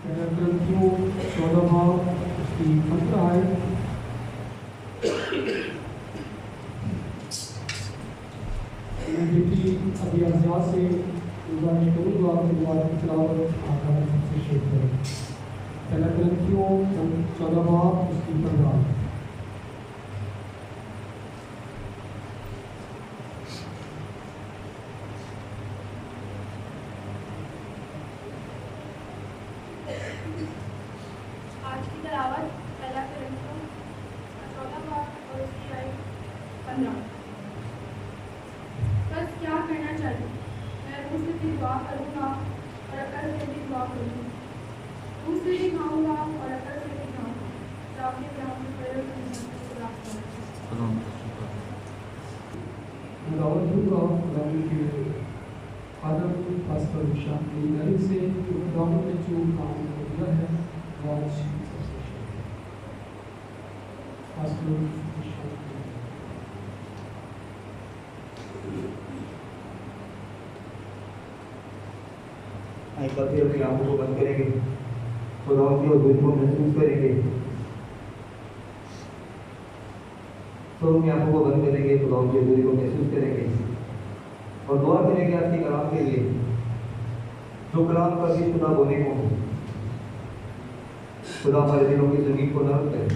ग्रंथियों 14 उसकी 15 है। बेटी अभी अज़िया से गुजारिश करूँगा कि दुआ की तिलावत आकर सबसे शेयर करें। पहला ग्रंथियों 14 उसकी 15। आज की तिलावत पहला ग्रंथियों 14 और उसकी आयत 15। बस क्या करना चाहिए? मैं रूह से भी दुआ करूँगा और अकल से भी दुआ करूँगा। रूह से भी खाऊँगा और अकल से भी खाऊँगा। ताकि मैं अपने प्रयोग को प्राप्त करूँ। मैं दावत दूँगा खुदावंद के आदम पास्टर शाम की जानिब से जो खुदावंद ने जो काम किया है वो आज सबसे शेयर करें। पास्टर एक बार फिर अपनी आंखों को बंद करेंगे, खुदावंद की हज़ूरी को महसूस करेंगे। तो अपनी आंखों को बंद करेंगे, खुदावंद की हज़ूरी को महसूस करेंगे और दुआ करेंगे आपके कलाम के लिए, जो कलाम का भी खुदा बोने को खुदा हमारे दिलों की ज़मीन को नरम करे,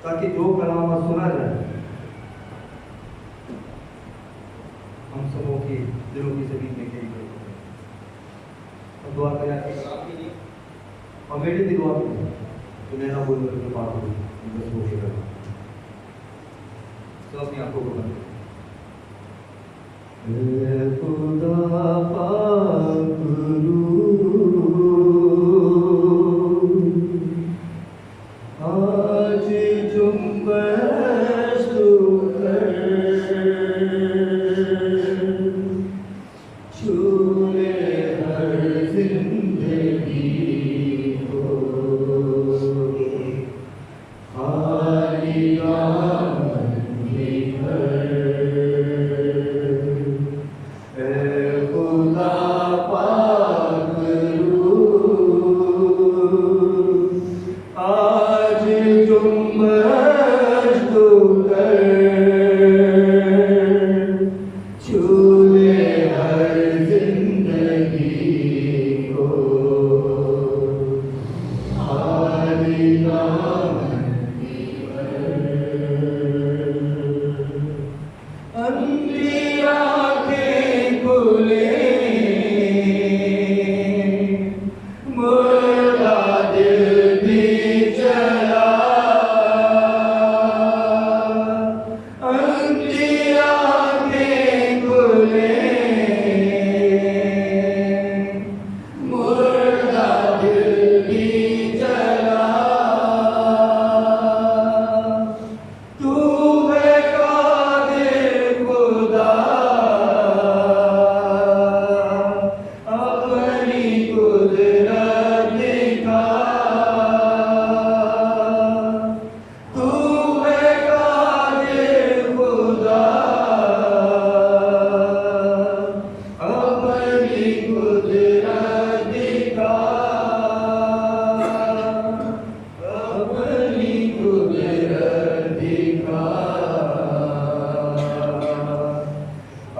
ताकि जो कलाम आज सुना जाए हम सबों की दिलों की ज़मीन में कहीं गई। दुआ करें आपके कलाम के लिए और मेरी भी दुआ करें तो मैं ना बोल करके बात करूँ बस वो करें। तो अपनी आंखों को बंद करें। खुदा पाक आज जुम्मस छूले हर जिंदगी को खाली दामन लेकर ए खुदा पाक आज जुम्मस कर छूले हर जिंदगी को खाली दामन अंधी आंखें खुले मुर्दा दिल भी चला अंधी आंखें खुले मुर्दा दिल भी चला तू है कादिर खुदा अपनी कुदरत दिखा तू है कादिर खुदा अपनी कुदरत दिखा अपनी कुदरत दिखा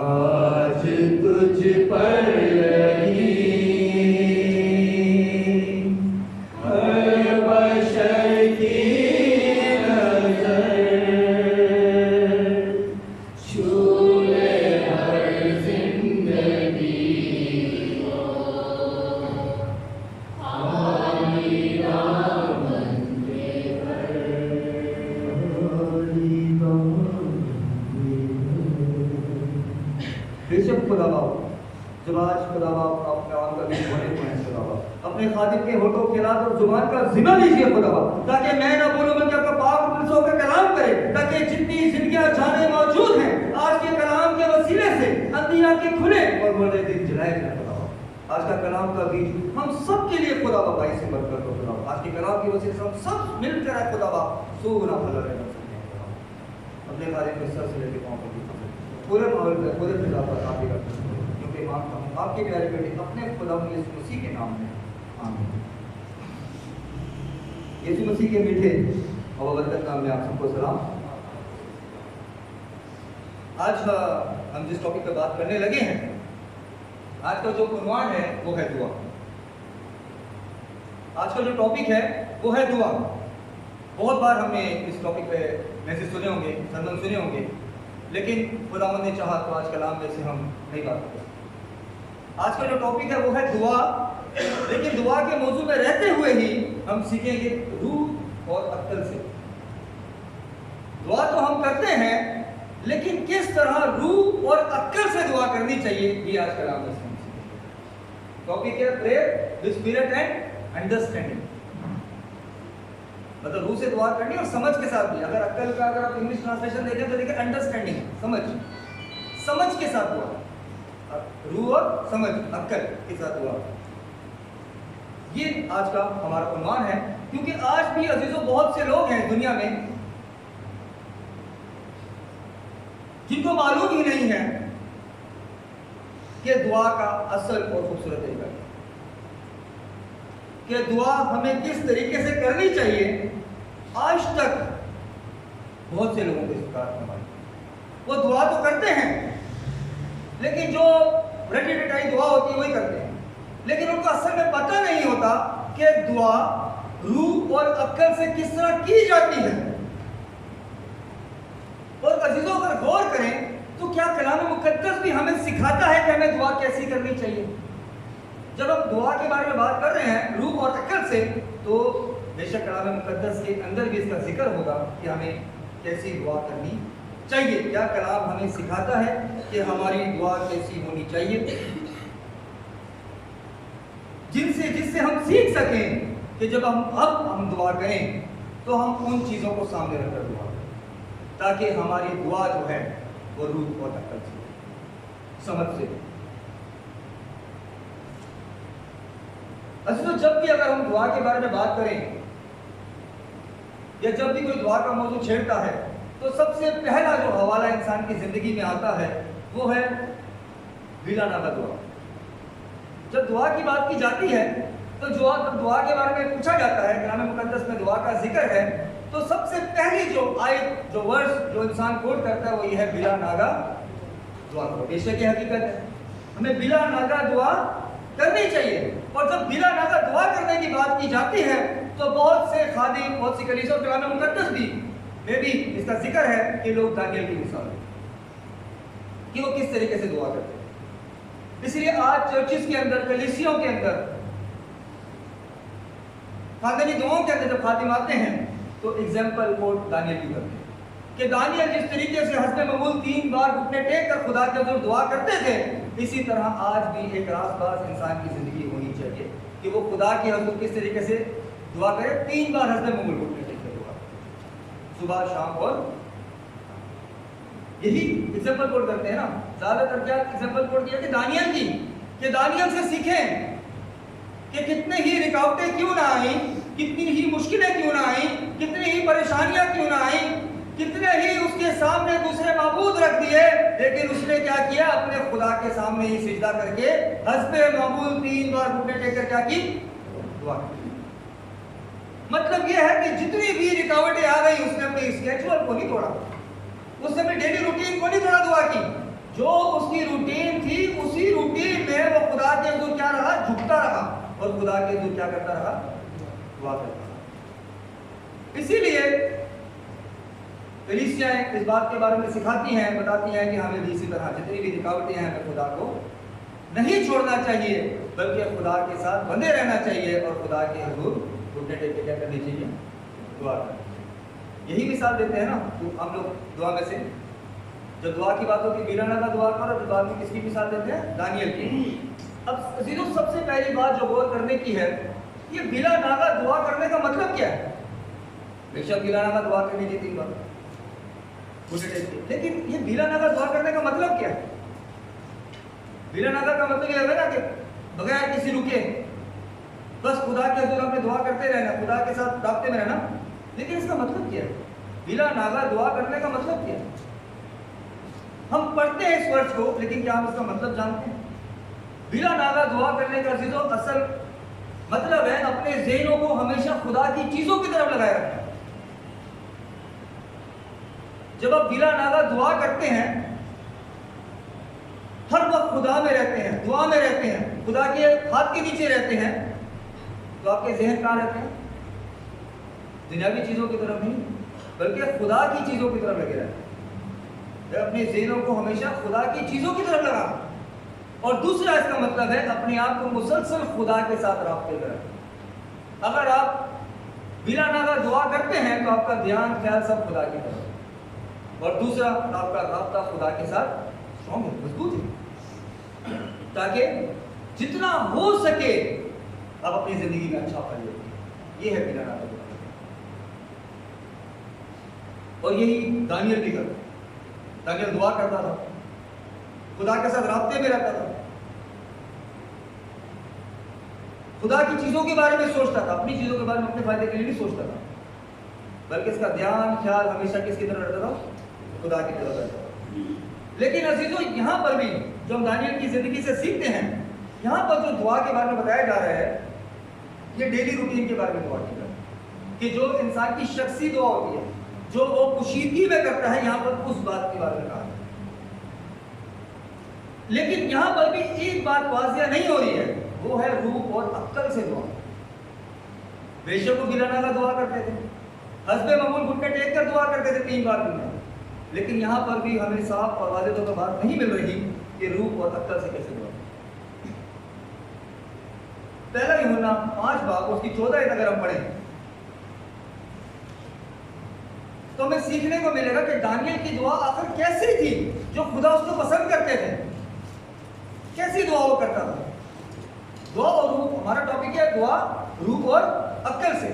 आज तुझ पर रही हर बशर की नजर छूले हर जिंदगी खाली दामन बेशक खुदा बाप जब आज खुदा बाप अपने आप का बीच होने को है खुदा बाप अपने खादिम के होठों के रात और जुबान का जिम्मा लीजिए खुदा बाप ताकि मैं ना बोलूं बल्कि आपका पाक दिलों का कलाम करे ताकि जितनी जिंदगियां जाने मौजूद हैं आज के कलाम के वसीले से अंधी आंखें खुले और मुर्दे दिल जलाए जाए खुदा बाप। आज का कलाम का बीज हम सब के लिए खुदा बाप भाई से बरकत हो खुदा बाप। आज के कलाम की वजह से हम सब मिलकर है खुदा बाप सो गुना भला रहना सकते हैं खुदा बाप। अपने खादिम के सर से लेकर पांव तक पूरे माहौल में पूरे फिजा पर आप ही करते हैं क्योंकि आपके प्यारे बेटे अपने खुदा यीशु मसीह के नाम में आमीन। यीशु मसीह के मीठे और बरकत नाम में आप सबको सलाम। आज हम जिस टॉपिक पर बात करने लगे हैं, आज का जो उन्वान है वो है दुआ। आज का जो टॉपिक है वो है दुआ। बहुत बार हमने इस टॉपिक पे मैसेज सुने होंगे, सरमन सुने होंगे, लेकिन खुदावंद ने चाहा तो आज कलाम में से हम नहीं बात करें। आज का जो टॉपिक है वो है दुआ, लेकिन दुआ के मौजू में रहते हुए ही हम सीखेंगे रूह और अक्ल से। दुआ तो हम करते हैं, लेकिन किस तरह रूह और अक्ल से दुआ करनी चाहिए, ये आज कलाम में से हम सीखेंगे। टॉपिक है prayer with spirit and understanding, मतलब रूह से दुआ करनी और समझ के साथ भी। अगर अक्ल का अगर आप इंग्लिश ट्रांसलेशन देखें तो देखिए अंडरस्टैंडिंग, समझ के साथ दुआ। रूह और समझ, अक्ल के साथ दुआ। ये आज का हमारा उन्वान है, क्योंकि आज भी अजीजों बहुत से लोग हैं दुनिया में जिनको मालूम ही नहीं है कि दुआ का असल और खूबसूरत तरीका है, कि दुआ हमें किस तरीके से करनी चाहिए। आज तक बहुत से लोगों को इसका वो दुआ तो करते हैं, लेकिन जो रटी रटाई दुआ होती है वही करते हैं, लेकिन उनको असल में पता नहीं होता कि दुआ रूह और अक्ल से किस तरह की जाती है। और अजीजों अगर गौर करें तो क्या कलाम मुकद्दस भी हमें सिखाता है कि हमें दुआ कैसी करनी चाहिए। जब हम दुआ के बारे में बात कर रहे हैं रूह और अक्ल से, तो बेशक कलाम मुकद्दस के अंदर भी इसका जिक्र होगा कि हमें कैसी दुआ करनी चाहिए। क्या कलाम हमें सिखाता है कि हमारी दुआ कैसी होनी चाहिए, जिससे हम सीख सकें कि जब हम दुआ करें तो हम उन चीजों को सामने रखकर दुआ करें, ताकि हमारी दुआ जो है वो रूह और अक्ल से, समझ से। तो जब भी अगर हम दुआ के बारे में बात करें या जब भी कोई दुआ का मौजू छेड़ता है, तो सबसे पहला जो हवाला इंसान की जिंदगी में आता है वो है बिला नागा दुआ। जब दुआ की बात की जाती है तो दुआ के बारे में पूछा जाता है, कलाम मुकद्दस में दुआ का जिक्र है, तो सबसे पहली जो आयत, जो वर्स जो इंसान कोट करता है वो ये है बिला नागा दुआ करो। बेशक ये हकीकत है, हमें बिला नागा दुआ करनी चाहिए। और जब बिला नागा दुआ करने की बात की जाती है तो बहुत से खादिम, बहुत सी कलीसिया और कलाम मुकद्दस भी में भी इसका जिक्र है कि लोग दानियल की मिसाल कि वो किस तरीके से दुआ करते हैं। इसलिए आज चर्चिस के अंदर, कलीसियों के अंदर, खादिमी दुआओं के अंदर जब खादिम आते हैं तो एग्जाम्पल कोट दानियल की करते हैं कि दानियल जिस तरीके से हस्बे ममूल 3 बार घुटने टेक कर खुदा के हुजूर दुआ करते थे, इसी तरह आज भी एक रास्तबाज इंसान की जिंदगी होनी चाहिए कि वो खुदा के हुजूर किस तरीके से दुआ करे। 3 बार हस्बे ममूल घुटने टेक कर दुआ, सुबह शाम और यही एग्जाम्पल कोट करते हैं ना। ज्यादातर क्या एग्जाम्पल कोट किया कि दानियल की, कि दानियल से सीखें कि कितने ही रुकावटें क्यों ना आई, कितनी ही मुश्किलें क्यों ना आई, कितनी ही परेशानियां क्यों ना आई, कितने ही उसके सामने दूसरे माबूद रख दिए, लेकिन उसने क्या किया, अपने खुदा के सामने ही सिजदा करके हस्बे मामूल 3 बार घुटने टेककर क्या की, दुआ की। मतलब यह है कि जितनी भी रुकावटें आ गई उसने अपने स्केड्यूल को नहीं तोड़ा, उसने अपनी डेली रूटीन को नहीं तोड़ा दुआ की। जो उसकी रूटीन थी उसी रूटीन में वो खुदा के हुजूर क्या रहा, झुकता रहा और खुदा के हुजूर क्या करता रहा, दुआ करता रहा। इसीलिए कलीसियाएं इस बात के बारे में सिखाती हैं, बताती हैं कि हमें भी इसी तरह जितनी भी रुकावटें हैं हमें खुदा को नहीं छोड़ना चाहिए, बल्कि खुदा के साथ बंधे रहना चाहिए और खुदा के हुजूर घुटने टेक के क्या करनी चाहिए, दुआ करनी चाहिए। यही मिसाल देते हैं ना तो हम लोग दुआ में से, जब दुआ की बात होती है बिना नागा दुआ करो, तो बाद में किसकी मिसाल देते हैं, दानियल की। अब जीरो सबसे पहली बात जो गौर करने की है, ये बिला नागा दुआ करने का मतलब क्या है। बेशक बिला नागा दुआ करनी चाहिए 3 बार, लेकिन ये बिला नागा दुआ करने का मतलब क्या है। बिला नागा का मतलब ये है ना कि बगैर किसी रुके बस खुदा के हुजूर हमने दुआ करते रहना, खुदा के साथ राब्ते में रहना। लेकिन इसका मतलब क्या है, बिला नागा दुआ करने का मतलब क्या है। हम पढ़ते हैं इस वर्ष को, लेकिन क्या हम इसका मतलब जानते हैं। बिला नागा दुआ करने का चीजों असल मतलब है अपने ज़हनों को हमेशा खुदा की चीजों की तरफ लगाए रखना। जब आप बिला नागा दुआ करते हैं, हर वक्त खुदा में रहते हैं, दुआ में रहते हैं, खुदा के हाथ के नीचे रहते हैं, तो आपके जहन कहाँ रहते हैं? दुनियावी चीजों की तरफ नहीं, बल्कि खुदा की चीजों की तरफ लगे रहते हैं। अपने ज़हनों को हमेशा खुदा की चीजों की तरफ लगाना। और दूसरा इसका मतलब है अपने आप को मुसलसल खुदा के साथ राब्ते में रखना। अगर आप बिना नागा दुआ करते हैं तो आपका ध्यान ख्याल सब खुदा की तरफ, और दूसरा आपका राब्ता खुदा के साथ स्ट्रॉन्ग है, मजबूत है, ताकि जितना हो सके आप अपनी जिंदगी में अच्छा फल लेते। ये है बिना नागा दुआ। और यही दानियल भी करता। दानियल दुआ करता था, खुदा के साथ राब्ते में रहता था, खुदा की चीजों के बारे में सोचता था, अपनी चीजों के बारे में अपने फायदे के लिए नहीं सोचता था, बल्कि इसका ध्यान ख्याल हमेशा किसकी तरफ रहता था? खुदा की तरफ रहता था। लेकिन अजीजों, यहाँ पर भी जो हम दानियल की जिंदगी से सीखते हैं, यहाँ पर जो दुआ के बारे में बताया जा रहा है, ये डेली रूटीन के बारे में दुआ की जाए कि जो इंसान की शख्सी दुआ होती है, जो वो कुशीदगी में करता है, यहाँ पर उस बात के बारे में कहा है। लेकिन यहां पर भी एक बात वाजिया नहीं हो रही है, वो है रूह और अक्ल से दुआ। बेशक वो बिना नागा दुआ करते थे, हस्बे मामूल घुटने टेक कर दुआ करते थे 3 बार दिन में, लेकिन यहां पर भी हमें साफ और वाज़ेह तौर पर बात नहीं मिल रही कि रूह और अक्ल से कैसे दुआ। पहला यूहन्ना 5 बाब उसकी 14 अगर हम पढ़ें तो हमें सीखने को मिलेगा कि दानियल की दुआ आखिर कैसी थी जो खुदा उसको पसंद करते थे। कैसी दुआ वो करता था? दुआ और रूह, हमारा टॉपिक है दुआ, रूह और अक्ल से।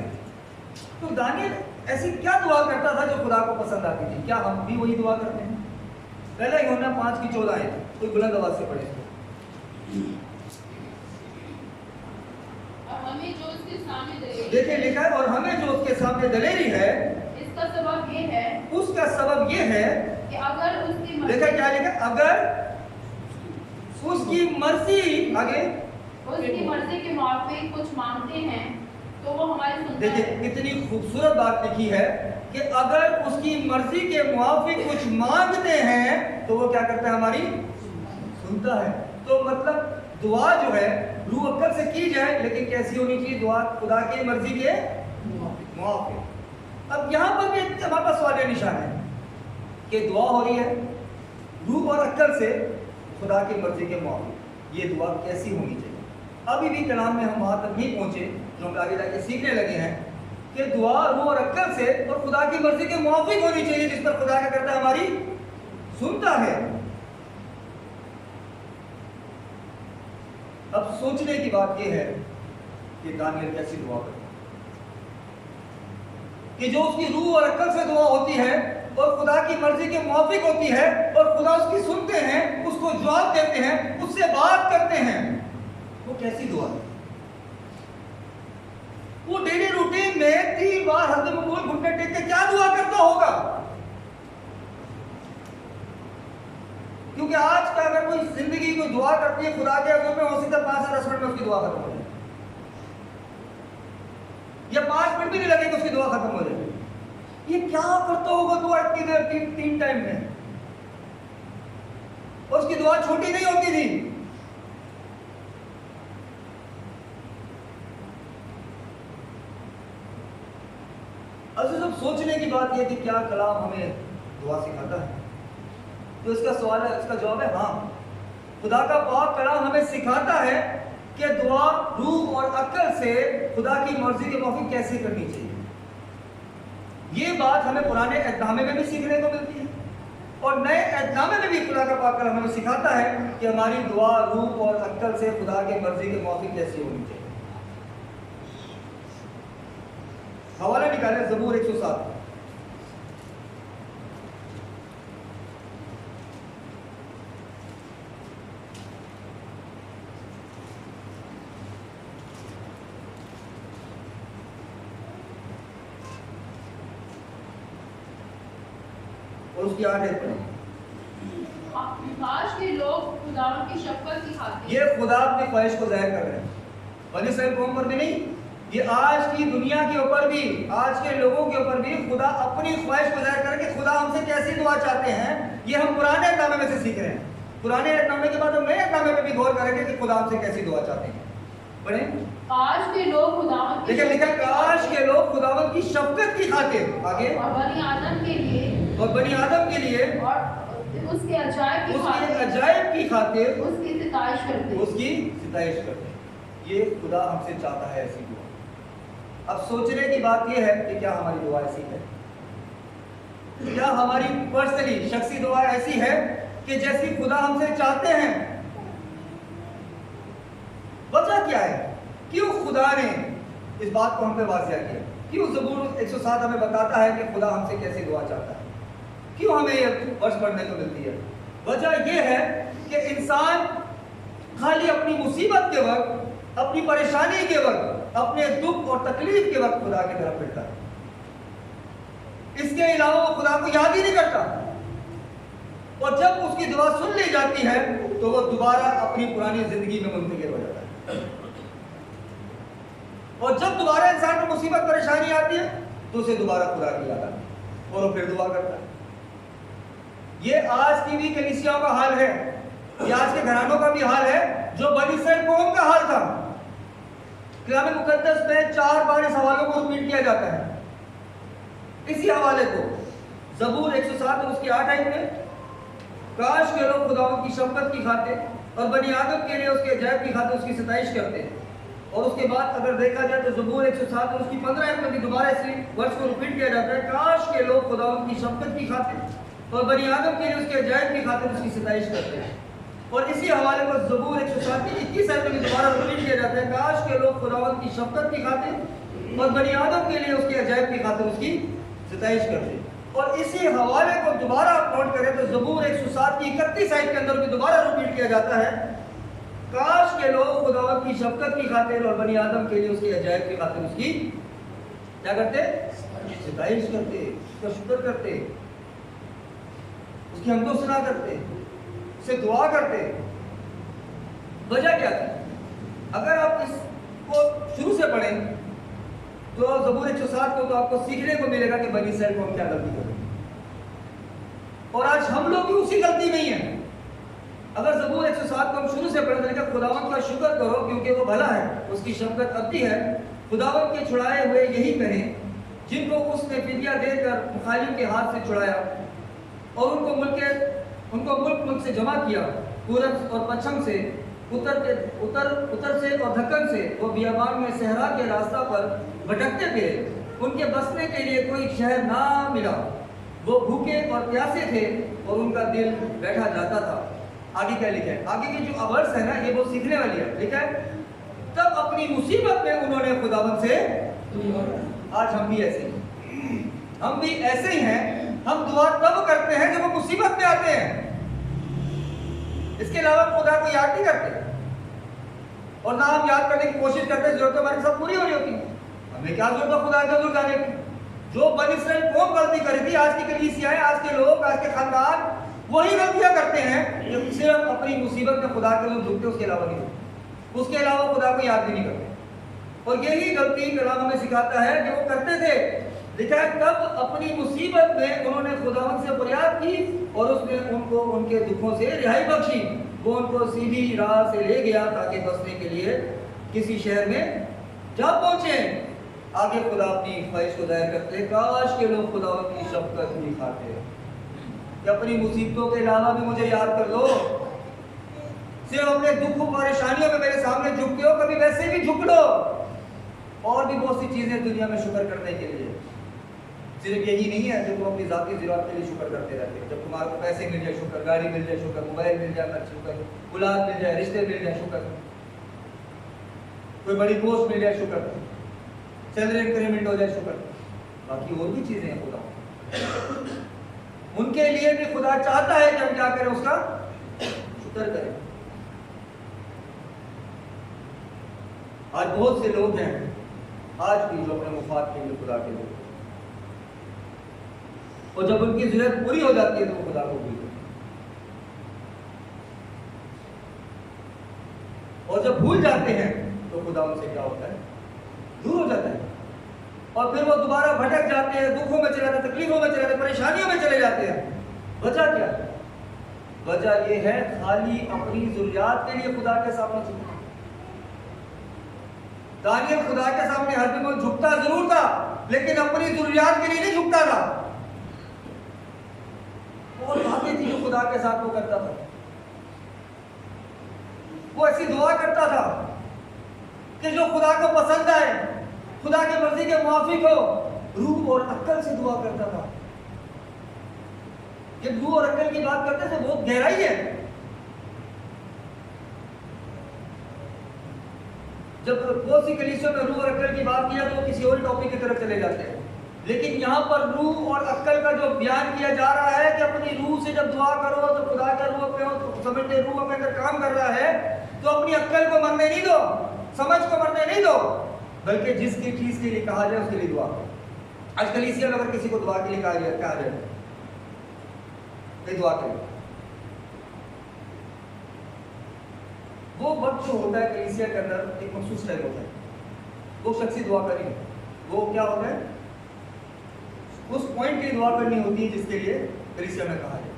तो दानियल ऐसी क्या दुआ करता था जो खुदा को पसंद आती थी? क्या हम भी वही दुआ करते हैं? पहला यूहन्ना 5 की 14 है, कोई बुलंद आवाज से पढ़े। और हमें जो उसके सामने दलेरी, देखिए लिखा है, और हमें जो उसके सामने दलेरी है, इसका सबब ये है, उसका सबब ये है कि अगर उसकी देखा क्या लिखा, अगर उसकी मर्जी, आगे उसकी मर्जी के मुताबिक कुछ मांगते हैं तो वो हमारी सुनता देखिए है। कितनी खूबसूरत बात लिखी है कि अगर उसकी मर्जी के मुताबिक कुछ मांगते हैं तो वो क्या करता है? हमारी सुनता है। तो मतलब दुआ जो है रूह अक्ल से की जाए, लेकिन कैसी होनी चाहिए? दुआ खुदा की मर्जी के मुताबिक। अब यहाँ पर भी हमारे पास सवाल निशान है कि दुआ हो रही है रूह और अक्ल से खुदा की मर्जी के मुताबिक, ये दुआ कैसी होनी चाहिए? अभी भी कलाम में हम वहाँ तक नहीं पहुँचे जो हम आगे जाके सीखने लगे हैं कि दुआ रूह और अक्ल से और खुदा की मर्जी के मुताबिक होनी चाहिए, जिस पर खुदा क्या करता है? हमारी सुनता है। अब सोचने की बात यह है कि दानियल कैसी दुआ करता है कि जो उसकी रूह और अक्ल से दुआ होती है और खुदा की मर्जी के मुताबिक होती है और खुदा उसकी सुनते हैं, उसको जवाब देते हैं, उससे बात करते हैं, वो कैसी दुआ है? वो डेली रूटीन में 3 बार हज़रत मकबूल घुटने टेक के क्या दुआ करता होगा? क्योंकि आज का अगर कोई जिंदगी को दुआ करती है खुदा के हजूर में, हो सकता है 5 से 10 मिनट में उसकी दुआ खत्म हो जाए, या 5 मिनट भी नहीं लगेगा उसकी दुआ खत्म हो जाए। ये क्या करता होगा दुआ इतनी देर, 3 टाइम में? और उसकी दुआ छोटी नहीं होती थी। अजीज, अब सोचने की बात यह कि क्या कलाम हमें दुआ सिखाता है? तो इसका सवाल है, इसका जवाब है हाँ। खुदा का पाक कलाम हमें सिखाता है कि दुआ रूह और अक्ल से खुदा की मर्जी के मुताबिक कैसे करनी चाहिए। ये बात हमें पुराने एहदनामे में भी सीखने को मिलती है और नए एहदनामे में भी खुदा का पाक कलाम हमें सिखाता है कि हमारी दुआ रूह और अक्ल से खुदा की मर्जी के मुताबिक कैसी होनी चाहिए। हवाला निकाले ज़बूर 107। और उसकी 8 आयत पढ़ें। काश के लोग खुदा की शफ़क़त की खातिर, ये खुदा अपनी ख्वाहिश को ज़ाहिर कर रहे हैं बनी इस्राएल कौम पर भी नहीं, ये आज की दुनिया के ऊपर भी, आज के लोगों के ऊपर भी खुदा अपनी ख्वाहिश को जाहिर करके खुदा हमसे कैसी दुआ चाहते हैं, ये हम पुराने नामे में से सीख रहे हैं। पुराने नामे के बाद हम नए नामे में भी गौर करेंगे कि खुदा हमसे कैसी दुआ चाहते हैं। पढ़े, काश के लोग खुदावंद देखिए लिखा, काश के लोग खुदावंद की शफकत की खातिर, आगे, और बनी आदम के लिए, और बनी आदम के लिए, और उसके अजायब की उसके खातिर, अजायब की खातिर उसकी सिताइश करते, उसकी सिताइश करते। ये खुदा हमसे चाहता है ऐसी दुआ। अब सोचने की बात यह है कि क्या हमारी दुआ ऐसी है? क्या हमारी पर्सनली शख्सी दुआ ऐसी है कि जैसी खुदा हमसे चाहते हैं? वजह क्या है? क्यों खुदा ने इस बात को हम पे वाज़िया किया? क्यों ज़बूर 107 हमें बताता है कि खुदा हमसे कैसी दुआ चाहता है? क्यों हमें ये वर्ष पढ़ने को मिलती है? वजह यह है कि इंसान खाली अपनी मुसीबत के वक्त, अपनी परेशानी के वक्त, अपने दुख और तकलीफ के वक्त खुदा की तरफ फिरता है। इसके अलावा वो खुदा को याद ही नहीं करता। और जब उसकी दुआ सुन ली जाती है तो वो दोबारा अपनी पुरानी जिंदगी में मुंतकिल हो जाता है। और जब दोबारा इंसान को मुसीबत परेशानी आती है तो उसे दोबारा खुदा की याद आती है और वो फिर दुआ करता है। ये आज की भी कलीसियाओं का हाल है, ये आज के घरानों का भी हाल है, जो बनी इस्राएल कौम का हाल था। कलाम मुकद्दस में 4 बार इस हवालों को रिपीट किया जाता है। इसी हवाले को ज़बूर 107 और उसकी 8 आयत में, काश के लोग खुदावंद की शफकत की खातिर और बनी आदम के लिए उसके अजायब की खातिर उसकी सिताइश करते हैं। और उसके बाद अगर देखा जाए तो ज़बूर 107 और उसकी 15 आयत में भी दोबारा इसी वर्ष को रिपीट किया जाता है, काश के लोग खुदावंद की शफकत की खातिर और बनी आदम के लिए उसके अजायब की खातिर उसकी सिताइश करते हैं। और इसी हवाले को ज़बूर 107 की 21 आयत में भी दोबारा रिपीट किया जाता है, काश के लोग खुदावंद की शफकत की खातिर और बनी आदम के लिए उसके अजायब की खातिर उसकी सिताइश करते हैं। और इसी हवाले को दोबारा आप नोट करें तो ज़बूर 107 की 31 आयत के अंदर भी दोबारा रिपीट किया जाता है, काश के लोग खुदावंद की शफकत की खातिर और बनी आदम के लिए उसके अजायब की खातिर उसकी क्या करते? सिताइश करते, उसका शुक्र करते, उसकी हमदो सना करते, से दुआ करते। वजह क्या थी? अगर आप इसको शुरू से पढ़ें तो ज़बूर 107 को तो आपको सीखने को मिलेगा कि बनी इस्राएल कौम क्या गलती कर रही है। और आज हम लोग भी उसी गलती में ही हैं। अगर ज़बूर 107 को हम शुरू से पढ़ें तो खुदावंद का शुक्र करो क्योंकि वो भला है, उसकी शफकत अबदी है, खुदावंद के छुड़ाए हुए यही कहें जिनको उसने फिदिया देकर मुखालिफ के हाथ से छुड़ाया और उनको मुल्क से जमा किया, पूरब और पश्चिम से, उत्तर से और दक्कन से। वो बियाबान में सहरा के रास्ता पर भटकते थे, उनके बसने के लिए कोई शहर ना मिला। वो भूखे और प्यासे थे और उनका दिल बैठा जाता था। आगे क्या लिखा है? आगे की जो वर्स है ना, ये बहुत सीखने वाली है। लिखा है, तब अपनी मुसीबत में उन्होंने खुदावंद से, आज हम भी ऐसे ही, हम भी ऐसे ही हैं। हम दुआ तब करते हैं जब वो मुसीबत में आते हैं, इसके अलावा खुदा को याद नहीं करते। और ना हम याद करने की कोशिश करते, जरूरत हमारे साथ पूरी हो रही होती है। हमें क्या जरूरत है खुदा का दूर जाने की? जो बनी इस्राएल कौम गलती करी थी, आज की कलीसियाएं, आज के लोग, आज के खानदान वही गलतियां करते हैं जो सिर्फ अपनी मुसीबत में खुदा के लोग झुकते, उसके अलावा नहीं, उसके अलावा खुदा को याद भी नहीं करते। और यही गलती कलाम हमें सिखाता है कि वो करते थे। लिखा है, तब अपनी मुसीबत में उन्होंने खुदावंद से फरियाद की और उसने उनको उनके दुखों से रिहाई बख्शी। वो उनको सीधी राह से ले गया ताकि बसने के लिए किसी शहर में जा पहुंचे। आगे खुदा अपनी ख्वाहिश को जाहिर करते, काश के लोग खुदावंद की शफकत दिखाते कि अपनी मुसीबतों के अलावा भी मुझे याद कर लो। सिर्फ अपने दुख परेशानियों में मेरे सामने झुकते हो, कभी वैसे भी झुक लो। और भी बहुत सी चीजें दुनिया में शुक्र करने के लिए, सिर्फ यही नहीं है जो तुम अपनी जाती ज़रूरत के लिए शुक्र करते रहते हो। जब तुम्हारे को पैसे मिल जाए शुक्र, गाड़ी मिल जाए शुक्र, मोबाइल मिल जाए शुक्र, औलाद मिल जाए, रिश्ते मिल जाए शुक्र, कोई बड़ी पोस्ट मिल जाए शुक्र, सैलरी इंक्रीमेंट हो जाए शुक्र। बाकी और भी चीजें हैं खुदा, उनके लिए भी खुदा चाहता है कि हम क्या करें, उसका शुक्र करें। आज बहुत से लोग हैं आज भी जो अपने मुफाद के लिए खुदा के लिए, और जब उनकी जरूरत पूरी हो जाती है तो खुदा को भूल जाते, और जब भूल जाते हैं तो तो खुदा उनसे क्या होता है, दूर हो जाता है। और फिर वो दोबारा भटक जाते हैं, दुखों में चले जाते हैं, तकलीफों में चले जाते हैं, परेशानियों में चले जाते हैं। वजह क्या है? वजह ये है खाली अपनी जरूरियात के लिए खुदा के सामने झुकना। दानियल खुदा के सामने हर दिन झुकता जरूर था, लेकिन अपनी जरूरियात के लिए नहीं झुकता था। और बातें थी जो खुदा के साथ वो करता था। वो ऐसी दुआ करता था कि जो खुदा को पसंद आए, खुदा की मर्जी के मुआफिक हो, रूह और अक्ल से दुआ करता था। ये रूह और अक्ल की बात करते थे, बहुत गहराई है। जब बहुत सी कलीसियों में रूह और अक्ल की बात किया तो किसी और टॉपिक की तरफ चले जाते हैं, लेकिन यहाँ पर रूह और अक्ल का जो बयान किया जा रहा है कि अपनी रूह से जब दुआ करो तो खुदा का रूह पे हो, तो समझते रूह अपने अंदर काम कर रहा है, तो अपनी अक्ल को मरने नहीं दो, समझ को मरने नहीं दो, बल्कि जिसकी चीज के लिए कहा जाए उसके लिए दुआ करो। आज कलीसिया में अगर किसी को दुआ के लिए कहा जाए दुआ करें, वो वक्त जो होता है कलीसिया के अंदर एक मखसूस टाइम होता है, वो शख्सी दुआ करेंगे। वो क्या होता है, उस पॉइंट की दुआ करनी होती है जिसके लिए कलीसिया में कहा जाए।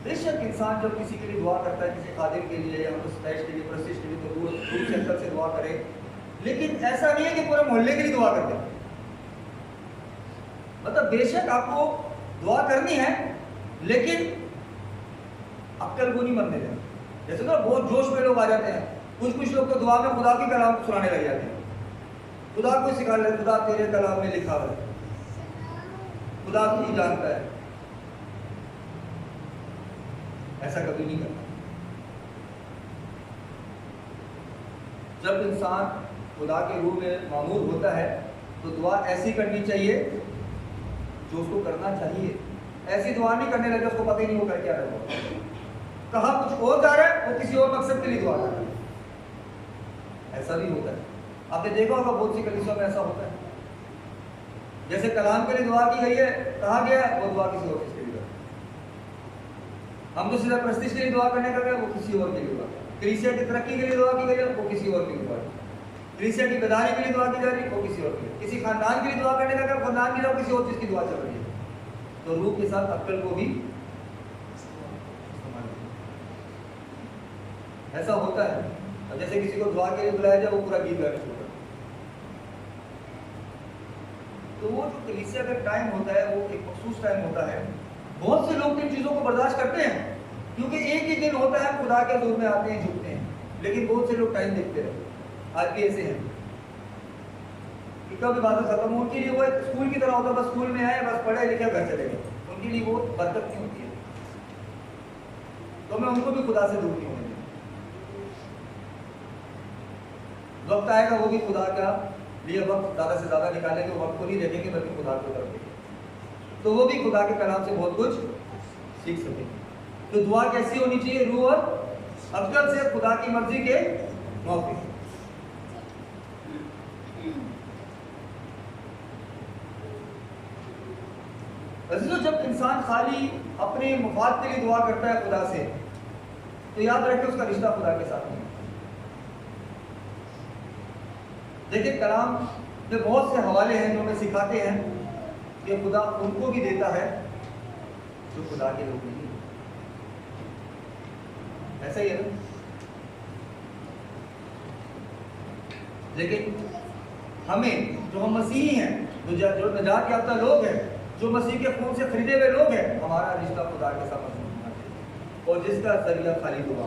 बेशक इंसान जब किसी के लिए दुआ करता है, किसी खादिम के लिए या स्टैश के लिए, प्रस्तिश के लिए, तो रूह से अक्ल से दुआ करे, लेकिन ऐसा नहीं है कि पूरे मोहल्ले के लिए दुआ करते हैं। मतलब बेशक आपको दुआ करनी है, लेकिन अक्ल को नहीं मरने देना। जैसे ना बहुत जोश में लोग आ जाते हैं, कुछ लोग तो दुआ में खुदा की कलाम सुनाने लग जाते हैं, खुदा को सिखा ले, खुदा तेरे कलाम में लिखा है, खुदा तू जानता है। ऐसा कभी नहीं करना। जब इंसान खुदा के रूह में मामूर होता है तो दुआ ऐसी करनी चाहिए जो उसको करना चाहिए। ऐसी दुआ नहीं करने लगे उसको पता ही नहीं वो कर क्या रहा है, कहा कुछ और जा रहा है, वो किसी और मकसद के लिए दुआ कर रहा है। ऐसा भी होता है, आपने देखा होगा बहुत सी कलीसियों में ऐसा होता है। जैसे कलाम के लिए दुआ की गई है, कहा गया है, वो दुआ किसी और चीज के लिए, हम तो सीधा प्रस्तिश के लिए दुआ करने का गए, वो किसी और के लिए दुआ, कलीसिया की तरक्की के लिए दुआ की गई है, वो किसी और के लिए दुआ, कलीसिया की बेदारी के लिए दुआ की जा रही है, वो किसी और के लिए, किसी खानदान के लिए दुआ करने का गए, खानदान के लिए किसी और चीज की दुआ चल रही है। तो रूह के साथ अक्ल को भी ऐसा होता है। अब जैसे किसी को दुआ के लिए बुलाया जाए, वो पूरा गीत गाना शुरू करता है। तो वो जो कलीसिया का टाइम होता है, वो एक मखसूस टाइम होता है। बहुत से लोग इन चीजों को बर्दाश्त करते हैं, क्योंकि एक ही दिन होता है खुदा के हुजूर में आते हैं, झुकते हैं, लेकिन बहुत से लोग टाइम देखते रहते हैं। आज भी ऐसे हैं कि कब इबादत खत्म हो, उनके लिए वो एक स्कूल की तरह होता है, बस स्कूल में आए, बस पढ़े लिखे घर चले गए, उनके लिए वो बरकत नहीं होती है। तो मैं उनको भी खुदा से दूर नहीं होने दूंगा। वक्त आएगा वो भी खुदा का लिए वक्त ज्यादा से ज्यादा निकालेंगे, वक्त को नहीं देखेंगे बल्कि खुदा को तरफ देखेंगे, तो वो भी खुदा के कलाम से बहुत कुछ सीख सकेंगे। तो दुआ कैसी होनी चाहिए, रूह और अक्ल से खुदा की मर्जी के मुताबिक। जब इंसान खाली अपने मुफाद के लिए दुआ करता है खुदा से, तो याद रखें उसका रिश्ता खुदा के साथ नहीं। देखिए कलाम में बहुत से हवाले हैं जो हमें सिखाते हैं कि खुदा उनको भी देता है जो खुदा के लोग नहीं। ऐसा ही है ना। लेकिन हमें जो हम मसीही हैं, जो नजात याफ्ता लोग हैं, जो मसीह के खून से खरीदे हुए लोग हैं, हमारा रिश्ता खुदा के साथ मजबूत होना चाहिए, और जिसका जरिया खाली दुआ।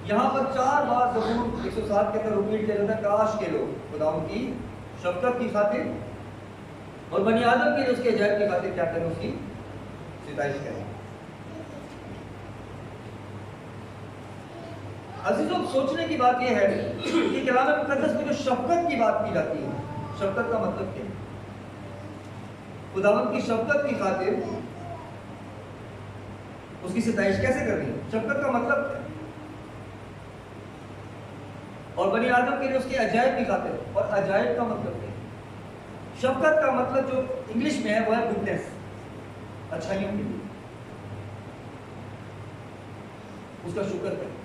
यहाँ पर 4 बार ज़बूर 107 के अंदर रिपीट किया जाता है, काश के लोग खुदा की शफकत की खातिर और बनी आदम के लिए उसके अजायब की खातिर क्या करें, उसकी सिताइश करें। अजीजों, सोचने की बात यह है कि कलाम मुकद्दस में जो शफकत की बात की जाती है, शफकत का मतलब क्या है? खुदावंद की शफकत की खातिर उसकी सिताइश कैसे करनी है? शफकत का मतलब क्या? और बनी आदम के लिए उसके अजायब की खातिर, और अजायब का मतलब क्या? शफकत का मतलब जो इंग्लिश में है वो है गुडनेस, अच्छाइयों के लिए उसका शुक्र करें।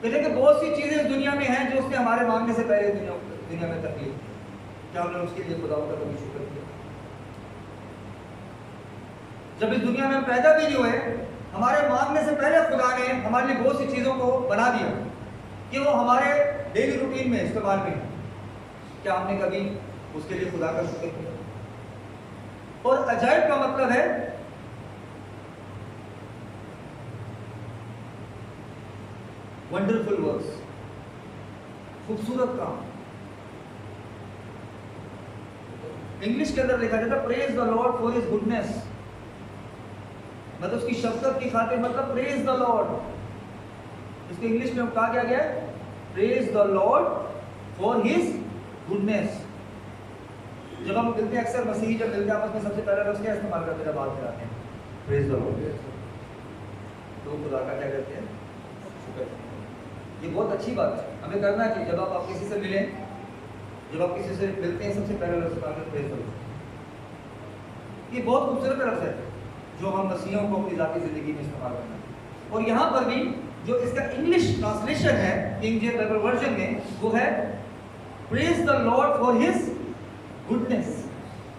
कहते हैं कि बहुत सी चीजें इस दुनिया में हैं जो उसने हमारे मांगने से पहले दुनिया में तकलीफ दी। क्या हमने उसके लिए खुदा का कभी शुक्र किया? जब इस दुनिया में हम पैदा भी नहीं हुए, हमारे मांगने से पहले खुदा ने हमारे लिए बहुत सी चीजों को बना दिया कि वो हमारे डेली रूटीन में इस्तेमाल में है। क्या हमने कभी उसके लिए खुदा का शुक्र किया? और अजायब का मतलब है वंडरफुल वर्क्स, खूबसूरत काम। इंग्लिश के अंदर लिखा जाता है praise the Lord for his goodness, मतलब उसकी शफकत की खातिर, मतलब प्रेज द लॉर्ड। इसको इंग्लिश में कहा गया है praise the Lord for his goodness. जब हम मिलते हैं, अक्सर मसीही जब मिलते हैं आपस में, सबसे पहला लफ्ज़ क्या इस्तेमाल करते हैं जब बात कराते हैं? Praise the Lord. तो खुदा का क्या कहते हैं? शुक्र। ये बहुत अच्छी बात है, हमें करना चाहिए। जब आप किसी से मिलें, जब आप किसी से मिलते हैं, सबसे पहला लफ्ज़ इस्तेमाल करते हैं प्रेज द लॉर्ड। ये बहुत खूबसूरत लफ्ज़ है जो हम मसीहों को अपनी ज़ाती ज़िंदगी में इस्तेमाल करना है। और यहाँ पर भी जो इसका इंग्लिश ट्रांसलेशन है किंग जेम्स बाइबल वर्जन में, वो है praise the Lord for his goodness.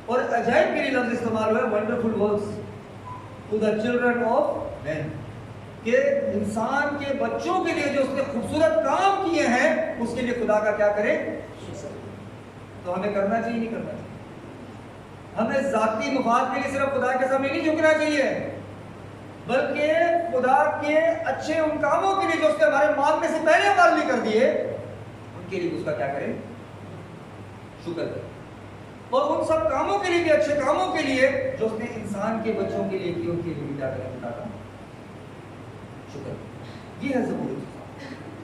और अजायब के लिए लफ्ज़ इस्तेमाल हुआ है wonderful works to the children of man, कि इंसान के बच्चों के लिए जो उसने खूबसूरत काम किए हैं उसके लिए खुदा का क्या करें? तो हमें करना चाहिए, नहीं करना चाहिए? हमें जाती मुफाद के लिए सिर्फ खुदा के सामने नहीं झुकना चाहिए, बल्कि खुदा के अच्छे उन कामों के लिए जो उसने हमारे मांगने से पहले हमारे लिए कर दिए, उनके लिए उसका क्या करें? शुक्र करें। और उन सब कामों के लिए भी, अच्छे कामों के लिए जो उसने इंसान के बच्चों के लिए किए, उनके लिए भी क्या करें? खुदा का शुक्र। ये है ज़बूर।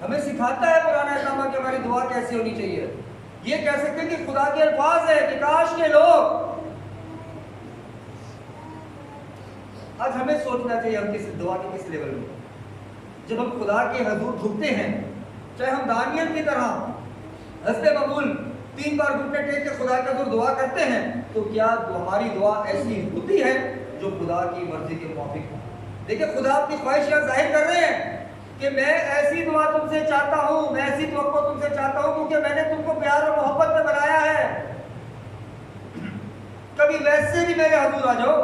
हमें सिखाता है पुराना इस्लाम कि हमारी दुआ कैसे होनी चाहिए। ये कह सकते हैं कि खुदा के अल्फाज है कि काश के लोग, आज हमें सोचना चाहिए हम किस दुआ के किस लेवल में। जब हम खुदा के हजूर झुकते हैं, चाहे हम दानियल की तरह हस्ते मकबूल 3 बार घुटने टेक के खुदा के हजूर दुआ करते हैं, तो क्या हमारी दुआ ऐसी होती है जो खुदा की मर्जी के मुताबिक हो? देखिए, खुदा अपनी ख्वाहिश जाहिर कर रहे हैं कि मैं ऐसी दुआ तुमसे चाहता हूं, मैं ऐसी तवक्को तुमसे चाहता हूं, क्योंकि मैंने तुमको प्यार और मोहब्बत में बनाया है। कभी वैसे भी मेरे हजूर आ जाओ,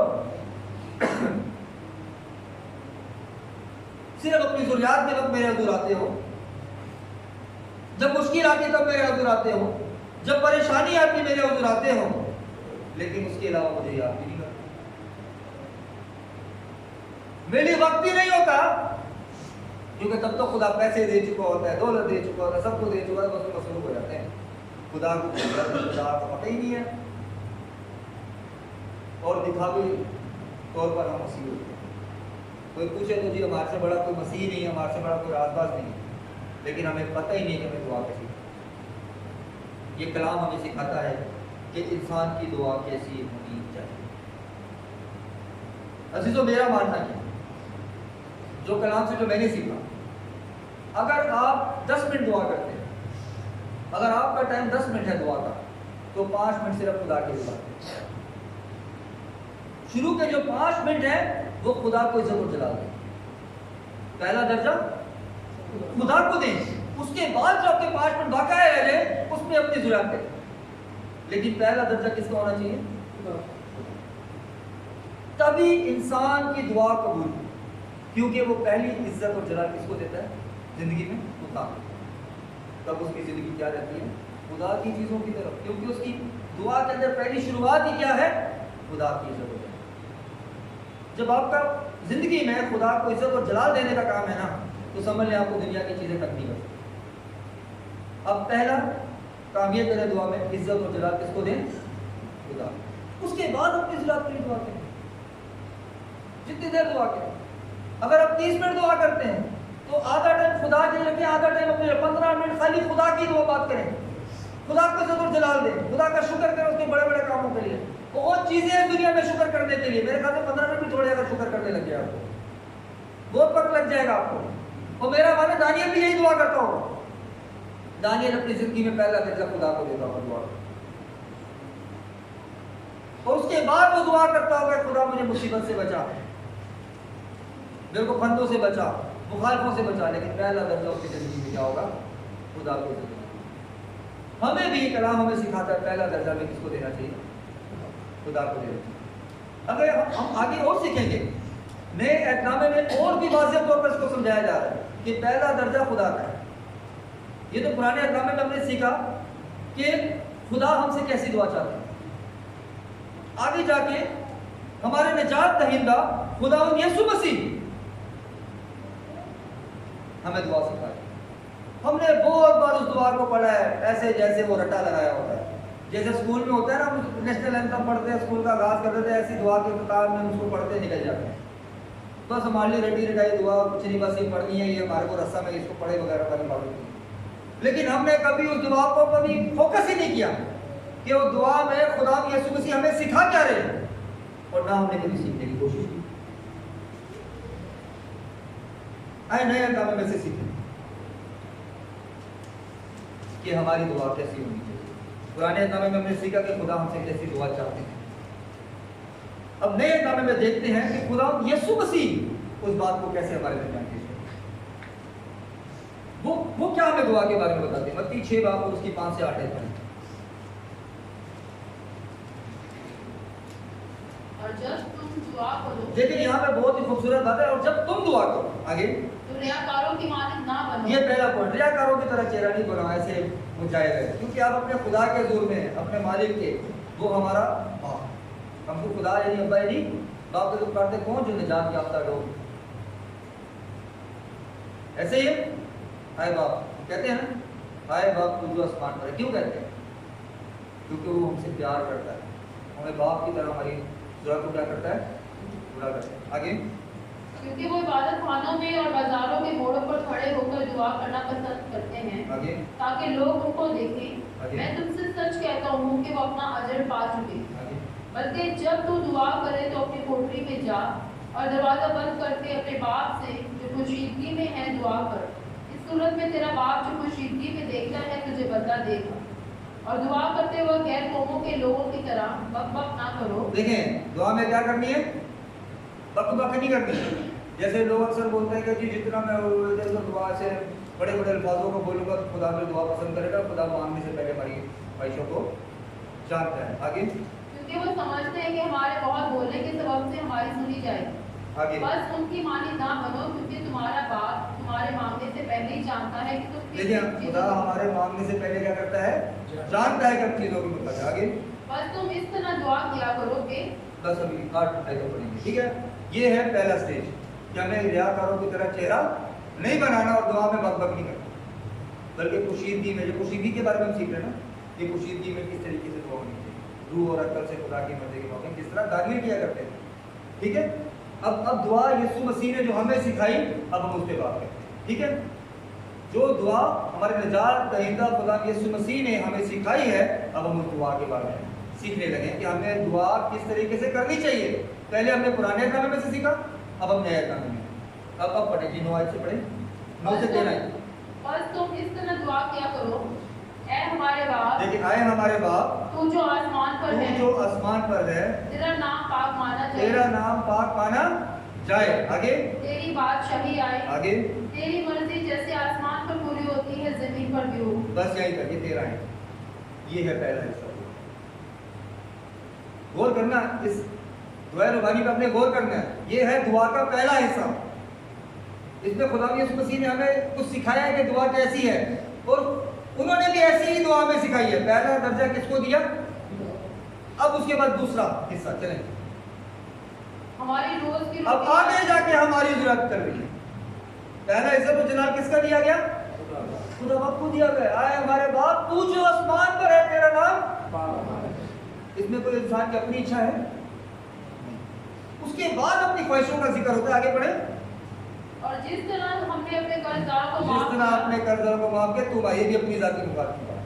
सिर्फ अपनी ज़रूरियात के वक्त मेरे हजूर आते हो, जब मुश्किल आती तब मेरे हजूर आते हो, जब परेशानी आती मेरे हजूर आते हो, लेकिन उसके अलावा मुझे याद भी नहीं करता। मेरे लिए वक्त ही नहीं होता, क्योंकि तब तो खुदा पैसे दे चुका होता है, दौलत दे चुका होता है, सबको दे चुका है, बस मसरूफ हो जाते हैं। खुदा को पता ही नहीं है, और दिखावे तौर पर हम मसीह होते हैं। कोई पूछे तो जी हमारे से बड़ा कोई मसीह नहीं है, हमारे से बड़ा कोई राजबाज नहीं है, लेकिन हमें पता ही नहीं कि हमें दुआ कैसी। ये कलाम हमें सिखाता है कि इंसान की दुआ कैसी होनी चाहिए। अजीजों, मेरा मानना है, जो कलाम से जो मैंने सीखा, अगर आप 10 मिनट दुआ करते हैं, अगर आपका टाइम 10 मिनट है दुआ का, तो 5 मिनट सिर्फ खुदा के लिए बात। शुरू के जो 5 मिनट है वो खुदा को इज्जत और जलाल दें, पहला दर्जा खुदा को दें। उसके बाद जो आपके 5 मिनट बाकाया रह जाए उसमें अपनी ज़रूरत है, लेकिन पहला दर्जा किसका होना चाहिए? तभी इंसान की दुआ कबूल, क्योंकि वो पहली इज्जत और जलाल किसको देता है जिंदगी में? खुदा। तब उसकी जिंदगी क्या रहती है? खुदा की चीज़ों की तरफ, क्योंकि उसकी दुआ के अंदर पहली शुरुआत ही क्या है? खुदा की इज्जत और जलाल। जब आपका जिंदगी में खुदा को इज्जत और जलाल देने का काम है ना, तो समझ लें आपको दुनिया की चीज़ें तक नहीं कर सकती। अब पहला काम ये करें दुआ में, इज्जत और जलाल किसको दें? खुदा। उसके बाद अपनी ज़रूरत के लिए दुआ करें, जितनी देर दुआ करें। अगर आप 30 मिनट दुआ करते हैं तो आधा टाइम खुदा के लिए रखें, आधा टाइम अपने 15 मिनट खाली खुदा की दुआ बात करें, खुदा को इज्जत और जलाल दें, खुदा का शुक्र करें उसके बड़े बड़े कामों के लिए। बहुत चीज़ें हैं दुनिया में शुक्र करने के लिए, मेरे ख्याल से 15 मिनट भी थोड़े अगर शुक्र करने लग गया आपको, बहुत वक्त लग जाएगा आपको। और मेरा माना दानियल भी यही दुआ करता हूँ। दानियल अपनी जिंदगी में पहला दर्जा खुदा को देता हुआ दुआ, और उसके बाद वो दुआ करता होगा खुदा मुझे मुसीबत से बचा, मेरे को फंदों से बचा, मुखालफों से बचा, लेकिन पहला दर्जा उसकी ज़िंदगी में क्या होगा? खुदा को देना। हमें भी कलाम हमें सिखाता है पहला दर्जा में किसको देना चाहिए? खुदा को देना चाहिए। अगर हम आगे और सीखेंगे, नए एहतनामे में और भी वाज़ेह तौर पर इसको समझाया जा रहा है कि पहला दर्जा खुदा का है। ये तो पुराने एहतनामे में हमने सीखा कि खुदा हमसे कैसी दुआ चाहता है। आगे जाके हमारे निजात दहिंदा खुदा यीशु मसीह हमें दुआ सिखाए। हमने बहुत बार उस दुआ को पढ़ा है, ऐसे जैसे वो रटा लगाया होता है। जैसे स्कूल में होता है ना, हम नेशनल एंथम पढ़ते हैं, स्कूल का आगाज करते थे, ऐसी दुआ की किताब में उसको पढ़ते निकल जाते हैं। बस हमारे लिए रटी रटाई दुआ कुछ नहीं, बस ये पढ़नी है, ये हमारे को रस्सा में इसको पढ़े वगैरह वाली बात होती है। लेकिन हमने कभी उस दुआ को कभी फोकस ही नहीं किया कि वो दुआ में खुदा यीशु मसीह हमें सिखा क्या रहे हैं, और ना हमने कभी सीखने की कोशिश की। आए नए एहतनामे में से सीखें कि हमारी दुआ कैसी होनी चाहिए। पुराने एहतनामे में हमने सीखा कि खुदा हमसे कैसी दुआ चाहते हैं। अब नए एहतनामे में देखते हैं कि खुदा यीशु मसीह उस बात को कैसे हमारे दरमियान पेश करते हैं। वो क्या हमें दुआ के बारे में बताते हैं। मत्ती 6 बाब और उसकी 5 से 8 पढ़ें। और जब तुम दुआ करो, लेकिन यहाँ पे बहुत ही खूबसूरत बात है, और जब तुम दुआ करो, आगे तो रियाकारों की मानद ना बनो। ये पहला पॉइंट, रियाकारों की तरह चेहरा नहीं बनाओ, ऐसे वो जाएगा, क्योंकि आप अपने खुदा के जुर्म में, अपने मालिक के, वो हमारा बाप, हमको खुदा यानी अब्बा यानी बाप के तो करते कौन जो निजात याफ्ता लोग, ऐसे ही हाय बाप कहते हैं ना, हाय बाप तू जो आसमान पर है। क्यों कहते हैं? क्योंकि वो हमसे प्यार करता है, हमें बाप की तरह हमारी दुआ को क्या करता है? पूरा करता है। आगे क्योंकि वो इबादत खानों में और बाजारों के मोड़ों पर खड़े होकर दुआ करना पसंद करते हैं, आगे ताकि लोग उनको देखें। आगे। मैं तुमसे सच कहता हूँ कि वो अपना अजर पा चुके। आगे बल्कि जब तू दुआ करे तो अपनी कोठरी में जा और दरवाजा बंद करके अपने बाप से जो पोशीदगी में है दुआ कर। इस सूरत में तेरा बाप जो पोशीदगी में देखता है तुझे बदला देगा। और दुआ करते हुए गैर कौमों के लोगों की तरह बक ना करो। देखें, दुआ में क्या करनी है? बक नहीं करनी है। जैसे लोग अक्सर बोलते हैं कि जी जितना मैं इधर उधर दुआ से बड़े बड़े अल्फाजों को बोलूँगा तो खुदा मेरी दुआ पसंद करेगा, खुदा मांगने से पहले हमारी ख्वाहिशों को जानता है। आगे क्योंकि वो समझते हैं कि हमारे बहुत बोलने के सबब से हमारी सुनी जाएगी। आगे बस उनकी मानी ना बनो, क्योंकि तुम्हारा बाप तुम्हारे मांगने से पहले ही जानता है कि तुम किस देखिए, चीज़ खुदा हमारे मांगने से पहले क्या करता है? जानता है कब चीज़ों की मुताबिक। आगे बस तुम इस तरह दुआ किया करो कि बस अभी 8 आयतें पढ़ेंगे, ठीक है। ये है पहला स्टेज कि हमें रियाकारों की तरह चेहरा नहीं बनाना और दुआ में बक नहीं करना, बल्कि पोशीदगी में, जो पोशीदगी के बारे में हम सीख रहे हैं ना, ये पोशीदगी में किस तरीके से दुआ होनी चाहिए, रूह और अक्ल से खुदा की मर्जी के मौके किस तरह तालीम किया करते हैं, ठीक है। अब दुआ यीशु मसीह ने जो हमें सिखाई, अब हम उस पर बात करते हैं, ठीक है। जो दुआ हमारे निजात दहिंदा खुदा यीशु मसीह ने हमें सिखाई है, अब हम उस दुआ के बारे में सीखने लगे कि हमें दुआ किस तरीके से करनी चाहिए। पहले हमने पुराने एहतनामे में से सीखा, अब हम नए एहतनामे में। अब पढ़े जी, 9 आयत से पढ़े, 9 से 13 आयत। बस तुम इस तरह दुआ किया करो, ऐ हमारे बाप, लेकिन आए हमारे बाप, तू जो आसमान पर है, तू जो आसमान पर है, तेरा नाम पाक माना जाए, तेरा नाम पाक माना जाए। आगे तेरी बादशाही आए, आगे तेरी मर्जी जैसे आसमान पर पूरी होती है जमीन पर भी हो। बस यही करके 13 है। ये है पहला हिस्सा। गौर करना, इस दुआ रुबानी पे अपने गौर करना है। ये है दुआ का पहला हिस्सा। इसमें खुदा यीशु मसीह ने हमें कुछ सिखाया है कि दुआ कैसी है, और उन्होंने भी ऐसी ही दुआ में सिखाई है। पहला दर्जा किसको दिया? अब उसके बाद दूसरा हिस्सा, चलें। हमारी रोज की अब आगे जाके हमारी जरूरत कर रही है। पहला हिस्सा तो जनाब किसका दिया गया? खुदा बाप को दिया गया। आए हमारे बाप, तू जो आसमान पर है, तेरा नाम। इसमें कोई इंसान की अपनी इच्छा है? उसके बाद अपनी ख्वाहिशों का जिक्र होता है। आगे बढ़े। और जिस तरह हमने अपने कर्जदारों को जिस तरह अपने कर्जदारों को माफ किया, तुम ये भी अपनी जाति मुखात की बात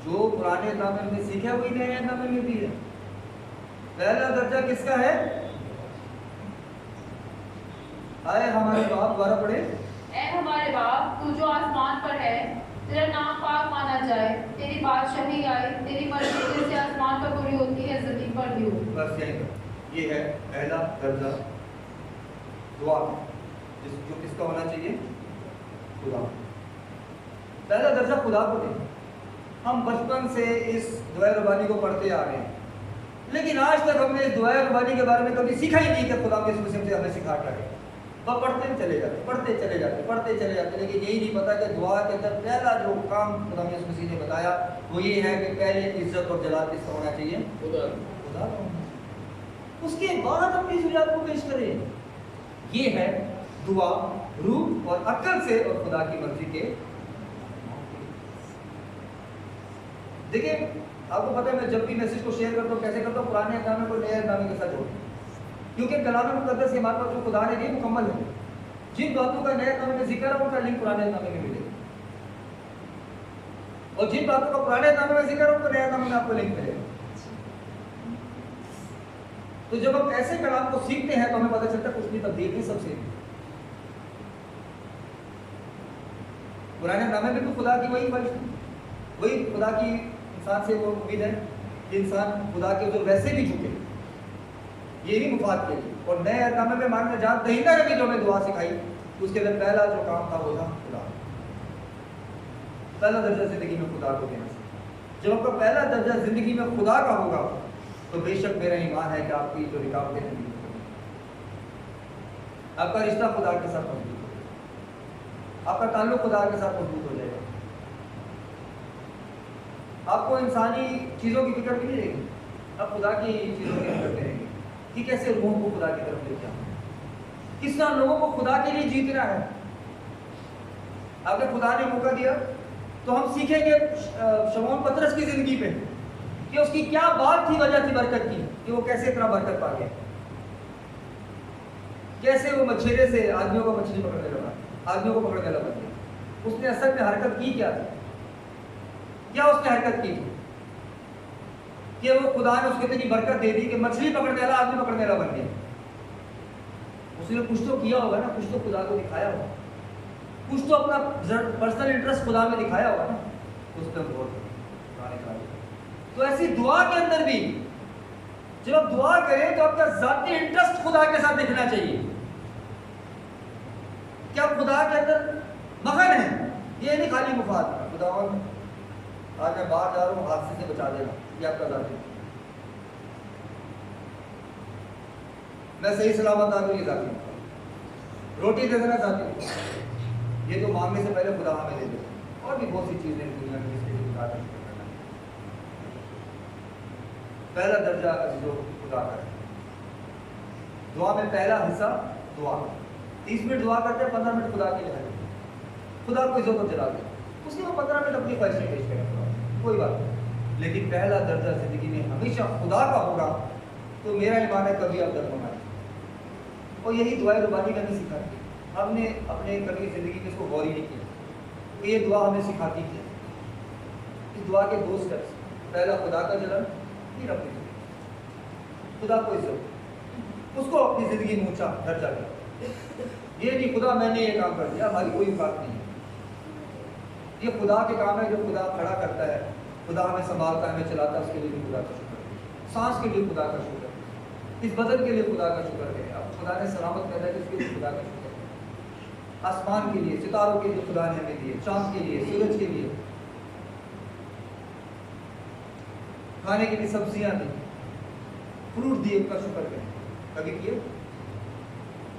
जो पुराने एहतनामे में सीखा वही नए एहतनामे में भी है। पहला दर्जा किसका है? आए हमारे बाप, द्वारा पढ़े। ऐ हमारे बाप, तू जो आसमान पर है, तेरा नाम पाक माना जाए, तेरी बादशाही आए, तेरी मर्जी जैसे आसमान पर पूरी होती है जमीन पर भी हो। बस यही, ये है पहला दर्जा दुआ जो किसका होना चाहिए? खुदा। पहला दर्जा खुदा को दे। हम बचपन से इस दुआ रब्बानी को पढ़ते आ रहे हैं, लेकिन आज तक हमने इस दुआ रब्बानी के बारे में कभी सीखा ही नहीं कि खुदा किस किस्म से हमें सिखा क्या है। वह पढ़ते चले जाते, पढ़ते चले जाते, पढ़ते चले जाते, लेकिन यही नहीं पता कि दुआ के अंदर पहला जो काम खुदा मसीह ने बताया वो ये है कि पहले इज्जत और जलाल किसका होना चाहिए? खुदा। उसके बाद अपनी ज़रूरियात को पेश करें। ये है दुआ रूह और अक्ल से और खुदा की मर्जी के। देखिए, आपको पता है मैं जब भी मैसेज को शेयर करता हूँ कैसे करता हूँ? पुराने नामे को नए नामे के साथ जोड़ता हूँ, क्योंकि कलाम मुकद्दस के हमारे पास जो खुदा ने दी मुकम्मल है। जिन बातों का नए नामे में जिक्र है उनका लिंक पुराने नामे में मिलेगा, और जिन बातों का पुराने नामे में जिक्र है उनका नए नामे में आपको लिंक मिलेगा। तो जब हम ऐसे कलाम को सीखते हैं तो हमें पता चलता है कुछ भी तब्दील नहीं, सबसे पुराने नामे में भी खुदा की वही ख्वाहिश है, वही खुदा की इंसान से वो उम्मीद है कि इंसान खुदा के जो वैसे भी झुके, ये भी मुफाद के लिए। और नए नामे में मानने जहाँ दहिंदा ने भी जो हमें दुआ सिखाई, उसके अंदर पहला जो काम था वो था खुदा। पहला दर्जा जिंदगी में खुदा को देना। जब आपका पहला दर्जा जिंदगी में खुदा का होगा तो बेशक मेरा ईमान है कि आपकी जो रुकावटें हैं आपका रिश्ता खुदा के साथ मजबूत हो जाएगा, आपका ताल्लुक खुदा के साथ मजबूत हो जाएगा। आपको इंसानी चीज़ों की फिक्र भी नहीं रहेगी, आप खुदा की चीज़ों की फिक्र करेंगे कि कैसे लोगों को खुदा की तरफ लेके आना, किस तरह लोगों को खुदा के लिए जीतना है। अगर खुदा ने मौका दिया तो हम सीखेंगे शमौन पतरस की जिंदगी पे कि उसकी क्या बात थी, वजह थी बरकत की, कि वो कैसे इतना बरकत पा गया, कैसे वो मछेरे से आदमियों को मछली पकड़ने लगा, आदमियों को पकड़ने लगा। उसने असल में हरकत की क्या थी? क्या उसने हरकत की थी कि वो खुदा ने उसको इतनी बरकत दे दी कि मछली पकड़ने वाला आदमी पकड़ने वाला बन गया। उसने कुछ तो किया होगा ना, कुछ तो खुदा को दिखाया होगा, कुछ तो अपना पर्सनल इंटरेस्ट खुदा में दिखाया होगा ना, उस पर बहुत। तो ऐसी दुआ के अंदर भी जब आप दुआ करें तो आपका जाती इंटरेस्ट खुदा के साथ दिखना चाहिए। क्या खुदा के अंदर मगन है, ये नहीं खाली मुफाद खुदा आज मैं बाहर जा रहा हूँ हादसे से बचा देना, ये आपका जाती, मैं सही सलामत आ गई जाती, रोटी दे देना चाहती हूँ, ये तो मांगने से पहले खुदा हमें दे दे। और भी बहुत सी चीजें दुनिया में जिसके लिए खुदा का पहला दर्जा जो खुदा का है। दुआ में पहला हिस्सा दुआ, 30 मिनट दुआ करते हैं, 15 मिनट खुदा के लिए है, खुदा को इज्जत और जला दे, उसके बाद 15 मिनट अपनी ख्वाहिशें पेश करें, कोई बात नहीं। लेकिन पहला दर्जा जिंदगी में हमेशा खुदा का होगा तो मेरा ईमान है कभी आप दर्द होना। और यही दुआ रुबानी का नहीं सिखाती, हमने अपने कभी जिंदगी में इसको गौर ही नहीं किया, तो ये दुआ हमें सिखाती है। इस दुआ के 2 स्टेप्स, पहला खुदा का जलन, फिर अपनी जिंदगी खुदा को इज्जत, उसको अपनी जिंदगी में ऊंचा दर्जा दिया। ये नहीं खुदा मैंने ये काम कर दिया, हमारी कोई बात नहीं है, ये खुदा के काम है जो खुदा खड़ा करता है, खुदा हमें संभालता है, हमें चलाता है, उसके लिए भी खुदा का शुक्र। सांस के लिए खुदा का शुक्र, इस बदन के लिए खुदा का शुक्र है। अब खुदा ने सलामत पैदा किया, इसके लिए खुदा का शुक्र है। आसमान के लिए, सितारों के लिए खुदा ने हमें दिए, चांद के लिए, सूरज के लिए, खाने के लिए सब्जियां दी, फ्रूट दिए, उसका शुक्र करें। कभी किए?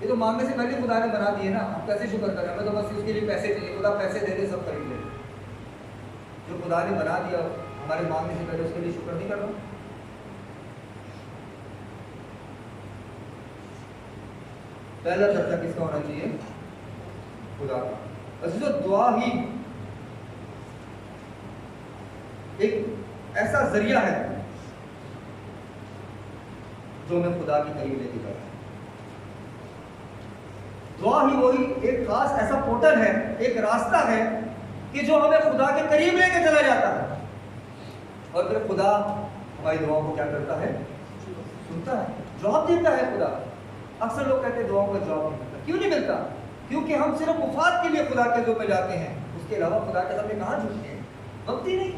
ये तो मांगने से पहले खुदा ने बना दिए ना, हम कैसे शुक्र करें? हमें तो बस उसके लिए पैसे चाहिए, खुदा पैसे दे दे सब खरीद ले। जो खुदा ने बना दिया हमारे मांगने से पहले, उसके लिए शुक्र नहीं करना। पहला दर्जा किसका होना चाहिए? खुदा का। अजीजों, दुआ ही एक ऐसा जरिया है जो हमें खुदा के करीब लेके जाता है। दुआ ही वही एक खास ऐसा पोर्टल है, एक रास्ता है कि जो हमें खुदा के करीब लेके चला जाता है। और फिर खुदा हमारी दुआओं को क्या करता है? सुनता है, जवाब देता है खुदा। अक्सर लोग कहते हैं दुआओं का जवाब नहीं मिलता। क्यों नहीं मिलता? क्योंकि हम सिर्फ मुफाद के लिए खुदा के रूप में जाते हैं, उसके अलावा खुदा के सामने कहाँ झुकते हैं? वक्त ही नहीं।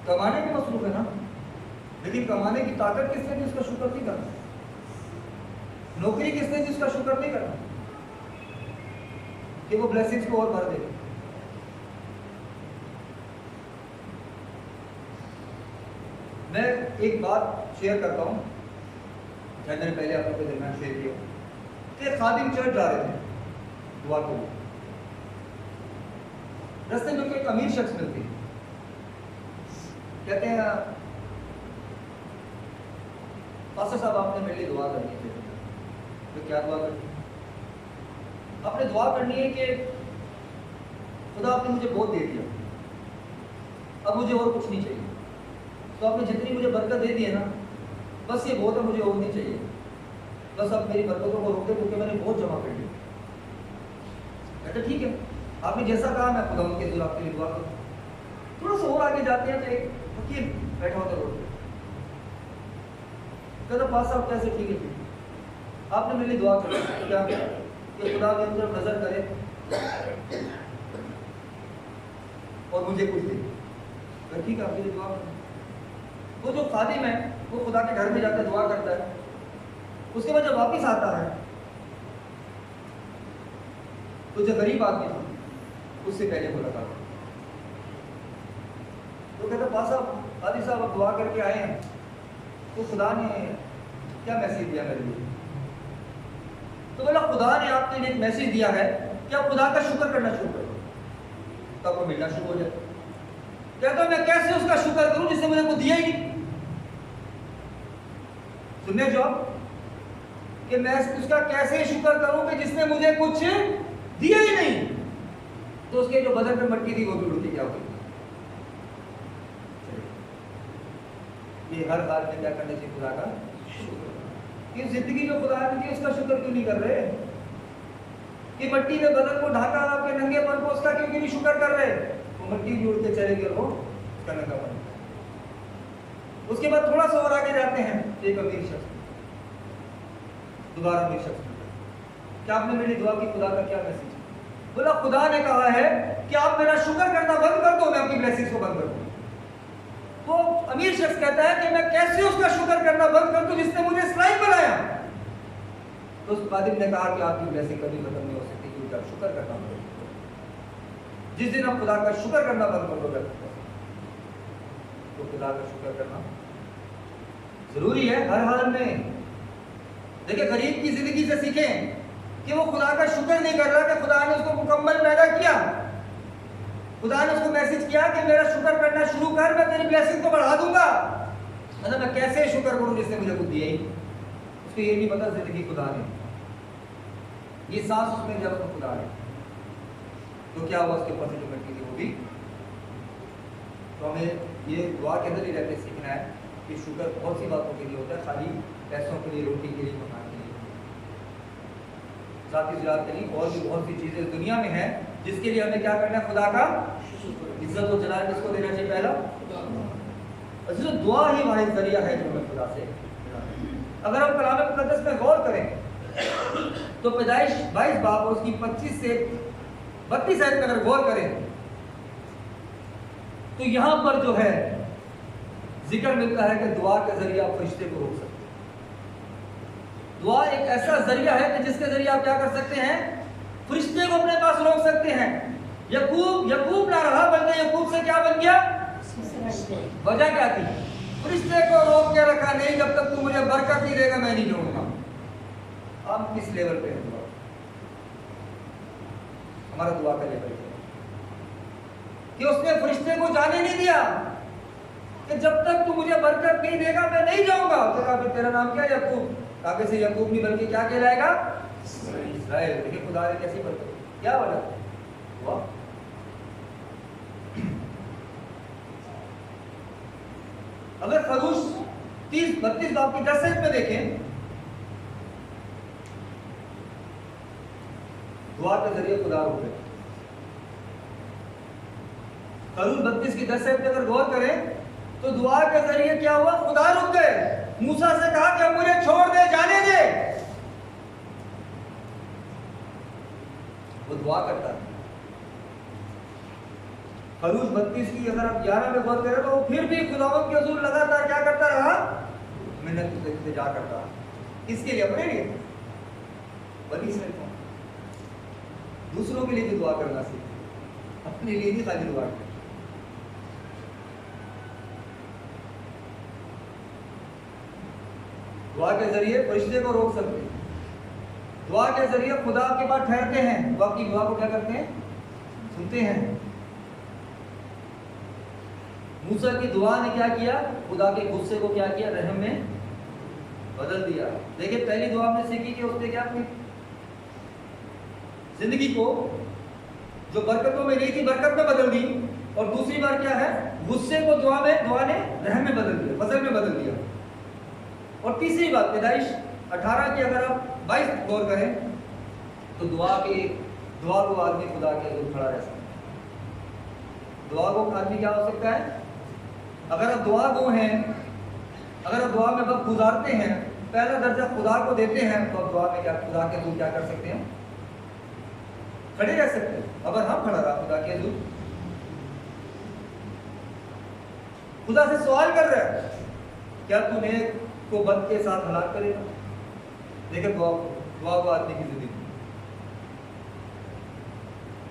कमाने में मसरूफ है ना, लेकिन कमाने की ताकत किसने दी? उसका शुक्र नहीं करना। नौकरी किसने दी उसका शुक्र नहीं करना कि वो ब्लेसिंग्स को और भर दे। मैं एक बात शेयर करता हूँ, मैंने पहले आप लोगों के दरमियान शेयर किया कि खादिम चर्च जा रहे थे दुआ के लिए, रास्ते में कोई एक अमीर शख्स मिलती है, कहते हैं पास्टर साहब आपने मेरे लिए दुआ करनी है। तो क्या दुआ करनी है? आपने दुआ करनी है कि खुदा आपने मुझे बहुत दे दिया, अब मुझे और कुछ नहीं चाहिए, तो आपने जितनी मुझे बरकत दे दी है ना, बस ये बहुत है, मुझे और नहीं चाहिए, बस अब मेरी बरकतों को रोक दे क्योंकि मैंने बहुत जमा कर लिया। कहते ठीक है, आपने जैसा कहा मैं खुदा उनके हज़ूर आपके लिए दुआ करूँ। थोड़ा सा और आगे जाते हैं तो एक वकील बैठा होता रोड पे, कहता पास साहब कैसे? ठीक है, आपने मेरे लिए दुआ करी, क्या कि खुदा मेरी तरफ नजर करे और मुझे कुछ दे। ठीक है, आपके लिए दुआ करें। वो जो खादिम है वो खुदा के घर में जाकर दुआ करता है, उसके बाद जब वापिस आता है तो जो गरीब आदमी था उससे पहले मुलाकात, तो कहता पास साहब कादी साहब अब दुआ करके आए हैं, तो खुदा ने क्या मैसेज दिया मेरे लिए? तो बोला खुदा ने आपके लिए एक मैसेज दिया है कि आप खुदा का शुक्र करना शुरू करो, तब आपको मिलना शुरू हो जाए। कहता मैं कैसे उसका शुक्र करूं जिसने मुझे कुछ दिया ही नहीं? सुनने जो कि मैं उसका कैसे शुक्र करूं कि जिसने मुझे कुछ दिया ही नहीं? तो उसके जो बदन में मट्टी थी वो भी उड़ती क्या होगी? ये हर हाल में क्या करना चाहिए? खुदा का शुक्र। कि जिंदगी जो खुदा ने दी उसका शुक्र क्यों नहीं कर रहे? कि मट्टी ने बदन को ढाका, आपके नंगेपन को, उसका क्यों नहीं शुक्र कर रहे? वो मट्टी भी उड़ के चले गए, वो उसका नंगापन। उसके बाद थोड़ा सा और आगे जाते हैं, एक अमीर शख्स, दोबारा अमीर शख्स, क्या आपने मेरी दुआ की? खुदा का क्या मैसेज? बोला खुदा ने कहा है कि आप मेरा शुक्र करना बंद कर दो, मैं अपनी ब्लेसिंग्स को बंद कर दूं। वो अमीर शख्स कहता है कि मैं कैसे उसका शुक्र करना बंद कर दूं जिसने मुझे स्लाइम बनाया? तो उस खादिम ने कहा कि आपकी ब्लेसिंग कभी खत्म नहीं हो सकती, क्योंकि आप शुक्र करना पड़ेगा। जिस दिन आप खुदा का शुक्र करना बंद कर दोगे तो खुदा का शुक्र करना जरूरी है हर हाल में। देखिए गरीब की जिंदगी से सीखें कि वो खुदा का शुक्र नहीं कर रहा कि खुदा ने उसको मुकम्मल पैदा किया। खुदा ने उसको मैसेज किया कि मेरा शुक्र करना शुरू कर, मैं तेरी ब्लेसिंग को बढ़ा दूंगा। मतलब मैं कैसे शुक्र करूं जिसने मुझे कुछ दिया ही? उसको ये नहीं पता जिंदगी खुदा ने, ये सांस उसमें जब तो खुदा ने, तो क्या हुआ उसके ऊपर से जो मिट्टी थी वो भी। तो हमें ये दुआ के अंदर ही रहते सीखना है कि शुक्र बहुत सी बातों के लिए होता है, खाली पैसों के लिए, रोटी के लिए, मकान के लिए, जाती ज़रात के लिए, और भी बहुत सी चीज़ें दुनिया में हैं जिसके लिए हमें क्या करना है? खुदा का इज्जत और जलाल किसको देना चाहिए? पहला जो दुआ ही वाहिद जरिया है जो हमें खुदा से। अगर हम कलाम मुक़द्दस में गौर करें तो पैदाइश 22 बाब उसकी 25 से 32 आयत में अगर गौर करें तो यहाँ पर जो है जिक्र मिलता है कि दुआ के जरिए आप फरिश्ते को रोक सकते हैं। दुआ एक ऐसा जरिया है कि जिसके जरिए आप क्या कर सकते हैं? फरिश्ते को अपने पास रोक सकते हैं। यकूब ना रहा, बल्कि यकूब से क्या बन गया? वजह क्या थी? फरिश्ते को रोक के रखा, नहीं जब तक तू मुझे बरकत नहीं देगा मैं नहीं जाऊंगा। हम किस लेवल पे हैं? हमारा दुआ का लेवल है कि उसने फरिश्ते को जाने नहीं दिया कि जब तक तू मुझे बरकत नहीं देगा मैं नहीं जाऊंगा। उसने कहा फिर तेरा नाम क्या है? यकूब। आगे से यकूब नहीं बल्कि क्या कहलाएगा? इस्राएल। देखिए खुदा ने कैसी बरकत, क्या वजह हुआ? अगर खरूश 30-32 बाब की 10 में देखें, दुआ के जरिए खुदा रुक गए। खरूश 32 की 10 में अगर गौर करें तो दुआ के जरिए क्या हुआ? खुदा रुक गए। मूसा से कहा कि मुझे छोड़ दे, जाने दे। वो दुआ करता है। खरूश 32 की अगर आप 11 में गौर करें तो फिर भी खुदावंद के हुजूर लगातार क्या करता रहा? मेहनत जा करता। किसके लिए? अपने लिए। बनी इसराइल कौन? दूसरों के लिए भी दुआ करना सीखे, अपने लिए नहीं खाली दुआ करें। दुआ के जरिए फरिश्ते को रोक सकते हैं, दुआ के जरिए खुदा आपके पास ठहरते हैं, वो आपकी दुआ को क्या करते हैं? सुनते हैं। मूसा की दुआ ने क्या किया? खुदा के गुस्से को क्या किया? रहम में बदल दिया। देखिए पहली दुआ हमने सीखी कि उसने क्या अपनी जिंदगी को जो बरकतों में नहीं थी बरकत में बदल दी, और दूसरी बार क्या है? गुस्से को दुआ ने रहम में बदल दिया, फजल में बदल दिया। और तीसरी बात पैदाइश 18 की अगर आप 22 गौर करें तो दुआ को आदमी खुदा के आगे खड़ा रह सकता है। दुआ को आदमी क्या हो सकता है? अगर आप दुआ गो हैं, अगर आप दुआ में वक्त गुजारते हैं, पहला दर्जा खुदा को देते हैं, तो आप दुआ में क्या खुदा के दूर क्या कर सकते हैं? खड़े रह सकते हैं। अगर हम खड़ा रहा खुदा के दूर, खुदा से सवाल कर रहे हैं, क्या तूने को बद के साथ हलाक करेगा? देखिए दुआ को आदमी की जिंदगी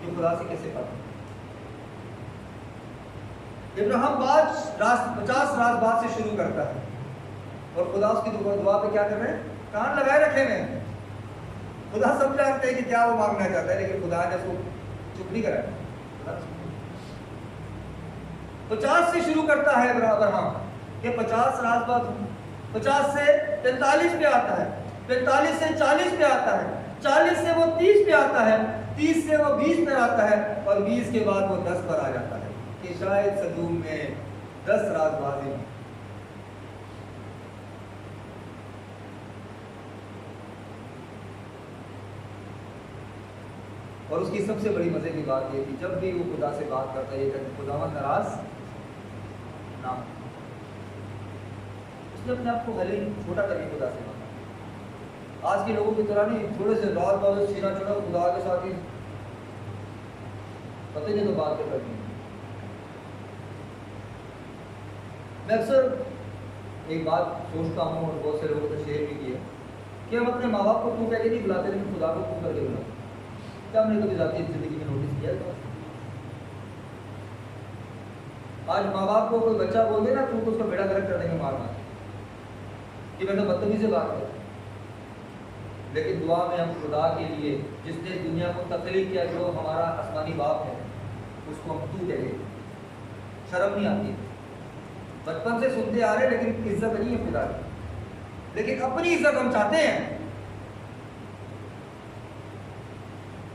ये खुदा से कैसे करता? इब्राहिम 50 रात बाद से शुरू करता है, और खुदा उसकी दुआ पे क्या कर रहे हैं? कान लगाए रखे हैं। खुदा सब जानते हैं कि क्या वो मांगना चाहता है, लेकिन खुदा ने उसको चुप नहीं कराया। 50 से शुरू करता है इब्राहिम कि 50 रात बाद 50 से 45 पे आता है, 45 से 40 पे आता है, 40 से वो 30 पे आता है, 30 से वो 20 पे आता है, और 20 के बाद वो 10 पर आ जाता है कि शायद सदूम में 10 रात बाजी। और उसकी सबसे बड़ी मजे की बात ये थी, जब भी वो खुदा से बात करता है ये कहते खुदावंद नाराज ना, उसने अपने आप को भले छोटा करके खुदा से मांगा। आज के लोगों की तरह नहीं, थोड़े से रात बाद सीना चढ़ा खुदा के साथ ही पता नहीं तो बात करनी। मैं अक्सर एक बात सोचता हूँ और बहुत से लोगों से शेयर भी किया कि हम अपने माँ बाप को तू कह के नहीं बुलाते, लेकिन खुदा को तू करके बुलाते। क्या हमने कभी जाती जिंदगी में नोटिस किया है? आज माँ बाप को कोई बच्चा बोल दे ना, तू तो उसका बेड़ा गर्क कर देंगे मार मार कि मैं तो बदतमीजी से बात कर। लेकिन दुआ में हम खुदा के लिए जिसने दुनिया को तख्लीक किया, जो हमारा आसमानी बाप है, उसको हम तू कह देते, शर्म नहीं आती। बचपन से सुनते आ रहे, लेकिन इज्जत नहीं है खुदा की। लेकिन अपनी इज्जत हम चाहते हैं,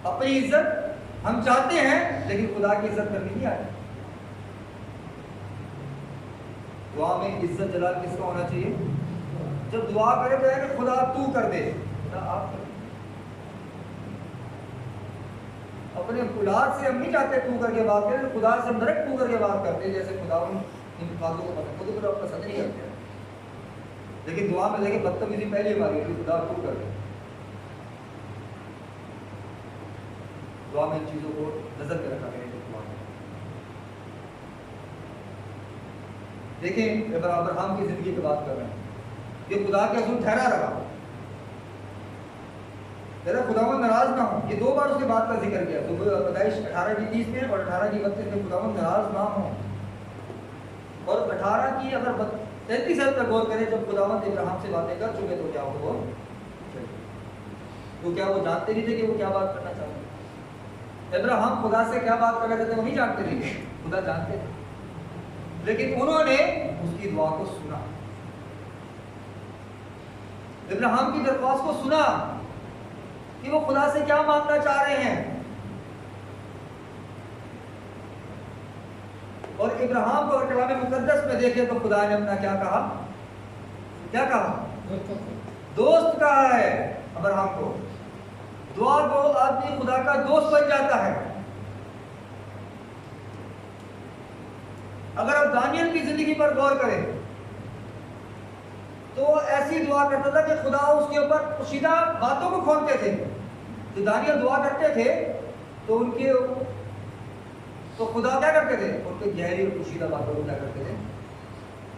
अपनी इज्जत हम चाहते हैं, लेकिन खुदा की इज्जत करनी नहीं आती। दुआ में इज्जत जलाल किसका होना चाहिए? जब दुआ करे तो है कि खुदा तू कर दे, खुदा आप कर दे। अपने औलाद से हम नहीं चाहते तू करके बात करें, तो खुदा से हम डायरेक्ट तू करके बात करते हैं, जैसे खुदा इन बातों को पता खुद को पसंद नहीं करते हैं। लेकिन दुआ में देखें बदतमीजी पहले हमारी होती, खुदा तू कर दे। दुआ में इन चीजों को नजर में रखा करें। देखें अब्राहम की जिंदगी की बात कर रहे हैं, ये खुदा के हजूर ठहरा रहा, तेरा खुदावंद नाराज ना हो। ये 2 बार उसके बात का जिक्र किया, तो पैदाइश 18 की 30 में और 18 की 32 में खुदावंद नाराज ना हो। और 18 की अगर 33 तक गौर करें, जब खुदावंद इब्राहिम से बातें कर चुके तो क्या हुआ? तो क्या वो जानते नहीं थे कि वो क्या बात करना चाहते? इब्राहिम खुदा से क्या बात करना चाहते वो नहीं जानते थे, खुदा जानते थे, लेकिन उन्होंने उसकी दुआ को सुना, इब्राहिम की दरख्वास्त को सुना कि वो खुदा से क्या मांगना चाह रहे हैं। और इब्राहिम को कलाम मुकद्दस में देखें तो खुदा ने अपना क्या कहा? क्या कहा? दोस्त कहा है अब्राहम को। दुआ को आदमी खुदा का दोस्त बन जाता है। अगर आप दानियल की जिंदगी पर गौर करें तो ऐसी दुआ करता था कि खुदा उसके ऊपर पोशीदा बातों को खोलते थे। जो दानियल दुआ करते थे तो उनके तो खुदा क्या करते थे? उनके गहरी और पोशीदा बातों को क्या करते थे?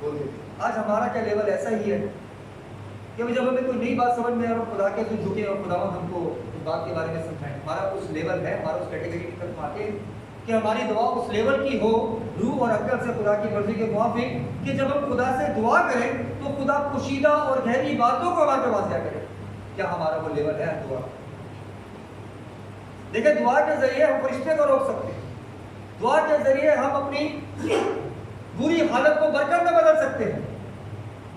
बोलते थे। आज हमारा क्या लेवल ऐसा ही है कि जब हमें कोई नई बात समझ में आए और खुदा के से झुके और खुदावंद हमको उस बात के बारे में समझाएं, हमारा उस लेवल है, हमारा उस कैटेगरी की तरफ आके कि हमारी दुआ उस लेवल की हो, रूह और अक्ल से खुदा की मर्जी के मुताबिक, कि जब हम खुदा से दुआ करें तो खुदा पोशीदा और गहरी बातों को हमारे पास क्या करे। क्या हमारा वो लेवल है दुआ? देखिए, दुआ के जरिए हम फरिश्ते को रोक सकते हैं, दुआ के जरिए हम अपनी बुरी हालत को बरकत में बदल सकते हैं,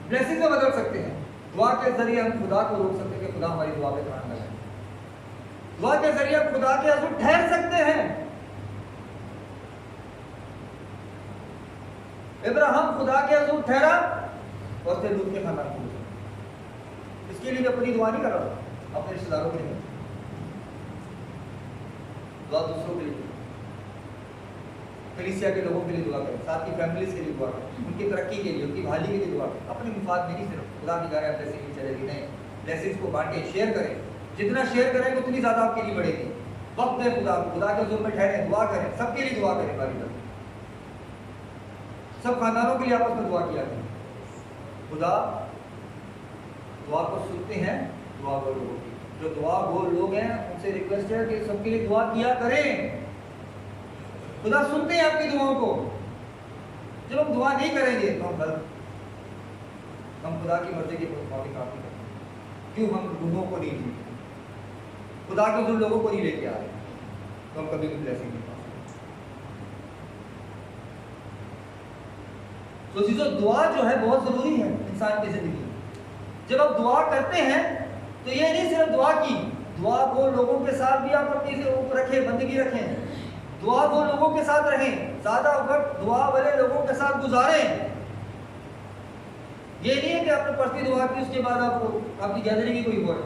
ब्लेसिंग में बदल सकते हैं। दुआ के जरिए हम खुदा को रोक सकते हैं कि खुदा हमारी दुआ पे ध्यान लगाए। दुआ के जरिए हम खुदा के हुजूर ठहर सकते हैं। इब्राहिम खुदा के हुजूर ठहरा और फिर लूत के खानदान को बचाया। इसके लिए अपनी दुआ नहीं कर रहा, अपने रिश्तेदारों के लिए दुआ, दूसरों के लिए, कलीसिया के लोगों के लिए दुआ करें, साथ की फैमिलीज के लिए दुआ करें, उनकी तरक्की के लिए, उनकी भाली के लिए दुआ करें। अपने मुफाद में नहीं, सिर्फ खुदा की गाय ब्लेसिंग नहीं चलेगी, नहीं, ब्लेसिंग्स को बांटे, शेयर करें। जितना शेयर करेंगे उतनी ज्यादा आपके लिए बढ़ेगी। वक्त है खुदा के हुजूर में ठहरे, दुआ करें, सबके लिए दुआ करें, बारी बारी सब खानदानों के लिए आपस में दुआ किया करें। खुदा दुआ को सुनते हैं, दुआ गो लोगों की, जो दुआ गो लोग हैं उनसे रिक्वेस्ट है कि सबके लिए दुआ किया करें। खुदा सुनते हैं आपकी दुआओं को। जब हम दुआ नहीं करेंगे तो हम गलत, हम खुदा की मर्जी के मुताबिक काम नहीं करेंगे। क्यों? हम गुनों को नहीं जीते, खुदा के जो लोगों को नहीं लेके आ रहे, तो हम कभी भी ब्लेसिंग नहीं पा सकते। तो चीज़ों दुआ जो है बहुत जरूरी है इंसान की जिंदगी में। जब आप दुआ करते हैं तो ये नहीं सिर्फ दुआ की, दुआ वो लोगों के साथ भी आप अपनी रखें, बंदगी रखें, दुआ वो लोगों के साथ रहें, ज्यादा वक्त दुआ वाले लोगों के साथ गुजारें। ये नहीं है कि आपने पर्सनली दुआ की उसके बाद आपकी गैदरिंग ही कोई हुआ है।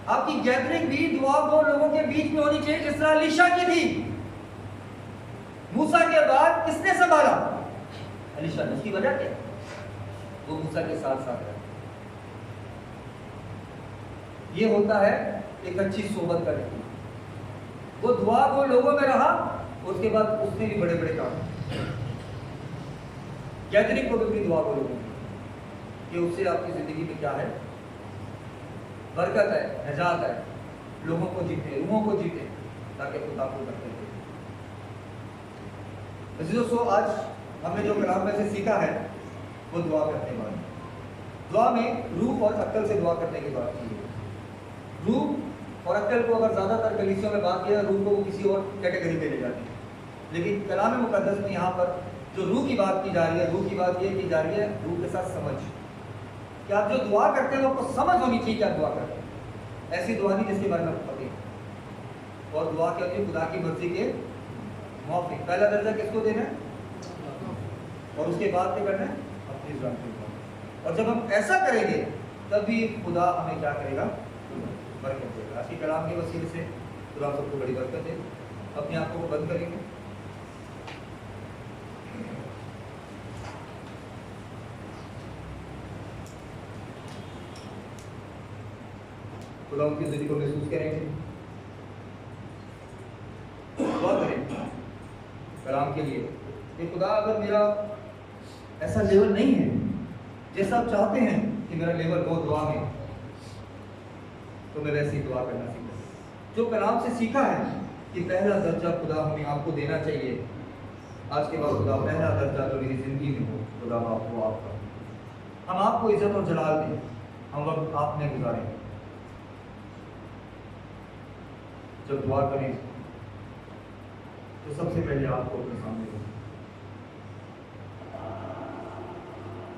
आपकी गैदरिंग भी दुआ वो लोगों के बीच में होनी चाहिए जिस तरह अलीशा की थी। मूसा के बाद किसने संभाला? अलीशा ने। उसकी वजह क्या? वो मूसा के साथ साथ रहा। ये होता है एक अच्छी सोबत का नतीजा। वो दुआ वो लोगों में रहा, उसके बाद उसने भी बड़े बड़े काम। गैदरिंग को भी अपनी दुआ को लोगों में कि उससे आपकी जिंदगी में क्या है, बरकत है, निजात है, लोगों को जीते, रूहों को जीते, ताकि खुदा को बरकत दे। दोस्तों, आज हमने जो कलाम में से सीखा है वो दुआ करने वाले, दुआ में रूह और अक्ल से दुआ करने की बात की है। रूह और अक्ल को अगर ज्यादातर कलीसियों में बात किया, रूह को वो किसी और कैटेगरी पे ले जाती है, लेकिन कलाम मुकद्दस में यहाँ पर जो रूह की बात की जा रही है, रूह की बात ये की जा रही है रूह के साथ समझ, कि आप जो दुआ करते हैं आपको समझ होनी चाहिए कि आप दुआ करते हैं। ऐसी दुआ नहीं जिसके बारे में आपको पता है। और दुआ क्या होती है? खुदा की मर्जी के मुआफिक। पहला दर्जा किसको देना है और उसके बाद क्या करना है? अपनी ज़ुबान पे। और जब हम ऐसा करेंगे तभी खुदा हमें क्या करेगा? बरकत देगा। आज की कलाम के वसीले से खुदा सबको बड़ी बरकत दे। अपने आप को बंद करेंगे। खुदा उनकी जिंदगी को महसूस करेंगे, दुआ करें कलाम के लिए कि खुदा अगर मेरा ऐसा लेवल नहीं है जैसा आप चाहते हैं कि मेरा लेवल हो दुआ में, तो मैं वैसे ही दुआ करना सीखूं। जो कलाम से सीखा है कि पहला दर्जा खुदा हमें आपको देना चाहिए, आज के बाद खुदा पहला दर्जा जो मेरी जिंदगी में हो, खुदा आपको आपका, हम आपको इज्जत और जलाल दें, हम वक्त आपने गुजारें। जब दुआ करें तो सबसे पहले आपको अपने सामने रखें,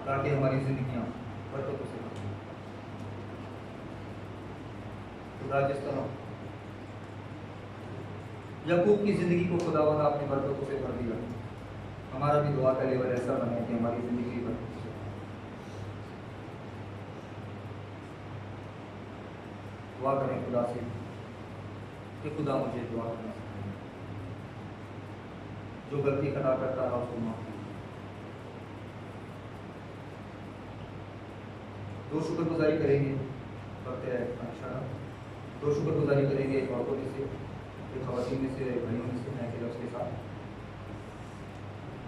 ताकि हमारी जिंदगियां बरकतों से भरें। खुदा जिस तरह याकूब की जिंदगी को खुदावंद आपने बरकतों से भर दिया, हमारा भी दुआ का लेवल ऐसा बने कि हमारी जिंदगी बरकतों से दुआ करें खुदा से कि खुदा मुझे दुआ करना सिखाए, जो गलती खता करता है उसको माफ कीजिए। दो शुक्रगुजारी करेंगे, वक्त है अच्छा, दो शुक्रगुजारी करेंगे, एक औरतों में से, एक खवातीन में से, भाइयों में से, नए के लफ्ज़ के साथ।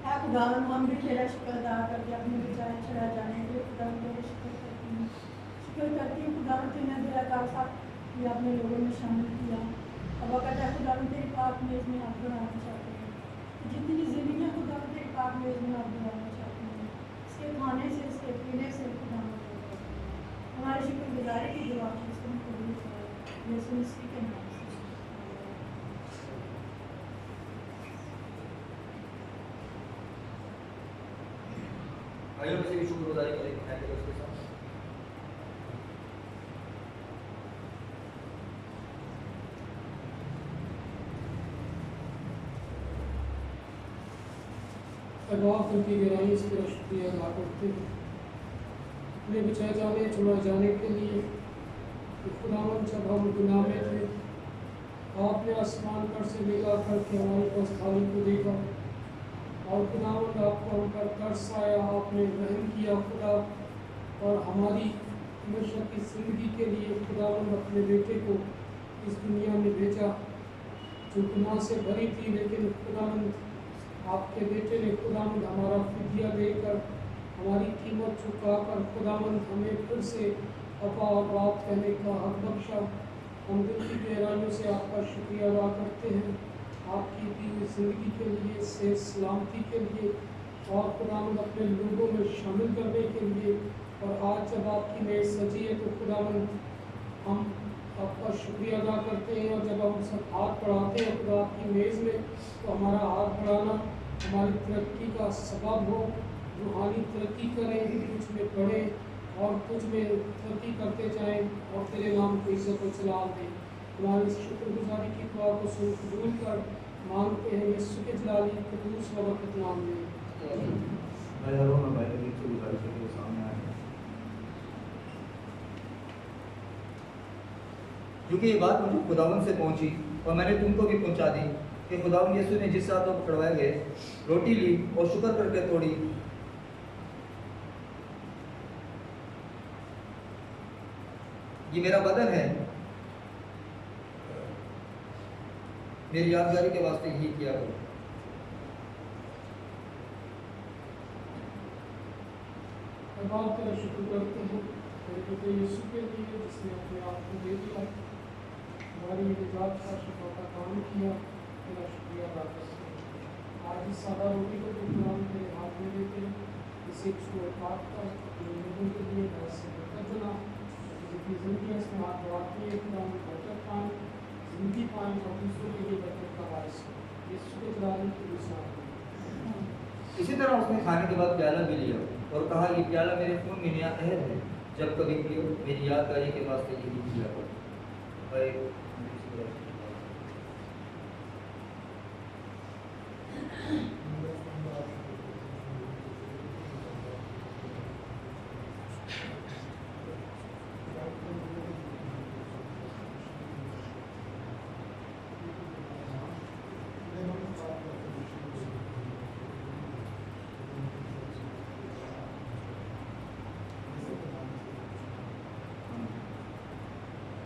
है खुदावन, हम भी तेरा शुक्र अदा करके अपने विचार चढ़ा जाने के लिए खुदावन तेरे शुक्र करती हूँ। शुक्र करती हूँ खुदावन तूने दिया कासा ये अपने लोगों में शामिल किया। अब वक़्त है खुदावन तेरी पाक मेज़ में आप बढ़ाना चाहते हैं, जितनी जिंदगी खुदावन तेरी पाक मेज़ में आप बढ़ाना चाहते हैं, इसके खाने से इसके पीने से खुदावन हमारे शुक्रगुजारी की दुआ की इसको कबूल करें यीशु मसीह के नाम से। भाइयों में से भी शुक्रगुजारी करेंगे उसके साथ। अल्लाह की गहराई से तेरा शुक्रिया अदा करते हैं अपने बिछाए जाने चुना जाने के लिए। खुदावन जब हम गुनाह में थे आपने आसमान पर से निगाह करके हमारी पस्थानी को देखा और खुदावन आपको हम पर तरस आया, आपने रहम किया खुदा और हमारी हमेशा की जिंदगी के लिए खुदावन अपने बेटे को इस दुनिया में भेजा जो गुनाह से भरी थी, लेकिन खुदावन आपके बेटे ने खुदावंद हमारा फिदिया लेकर हमारी कीमत चुकाकर खुदावंद हमें फिर से अपा और बात कहने का हक बख्शा। हम दिल की गहराइयों से आपका शुक्रिया अदा करते हैं आपकी दी हुई ज़िंदगी के लिए, सेहत सलामती के लिए और खुदावंद अपने लोगों में शामिल करने के लिए। और आज जब आपकी मेज़ सजी है तो खुदावंद हम आपका शुक्रिया अदा करते हैं, और जब हम सब हाथ बढ़ाते हैं खुदा आपकी मेज़ में तो हमारा हाथ बढ़ाना हमारी तरक्की का सबब हो, रूहानी तरक्की करें, कुछ में बढ़ें और कुछ में तरक्की करते जाएं और तेरे नाम को इज्जत व जलाल दें। तुम्हारी शुक्रगुजारी की दुआ को सुन कबूल कर मांगते हैं यीशु के जलाली कुदूस व बरकत नाम में। क्योंकि ये बात मुझे खुदावन से पहुंची और मैंने तुमको भी पहुंचा दी कि खुदावन यीशु ने जिस हाथों पकड़वाए गए रोटी ली और शुक्र करके तोड़ी, ये मेरा बदन है, मेरी यादगारी के वास्ते यही किया करो। अब तेरा शुक्र करते हैं तेरे बेटे यीशु के लिए जिसने अपने आप को दे दिया, हमारी निजात का शिफा का काम किया, तेरा शुक्रिया अदा करते हैं। आज इस सादा रोटी को तुम तेरे हाथ में देते हैं, इसे छोड़ काट कर अपने लोगों के लिए बहुत से बरकत देना, जितनी जिंदगी इसमें हाथ बढ़ाती है खुदा में बरकत पाएँ, जिंदगी पाएँ और दूसरों के लिए बरकत का बारिश हो। यीशु के जलाल की दूसरा। इसी तरह उसने खाने के बाद प्याला भी लिया और कहा, ये प्याला मेरे खून में नया अहद है, जब कभी पियो मेरी यादगारी के वास्ते यही किया करो।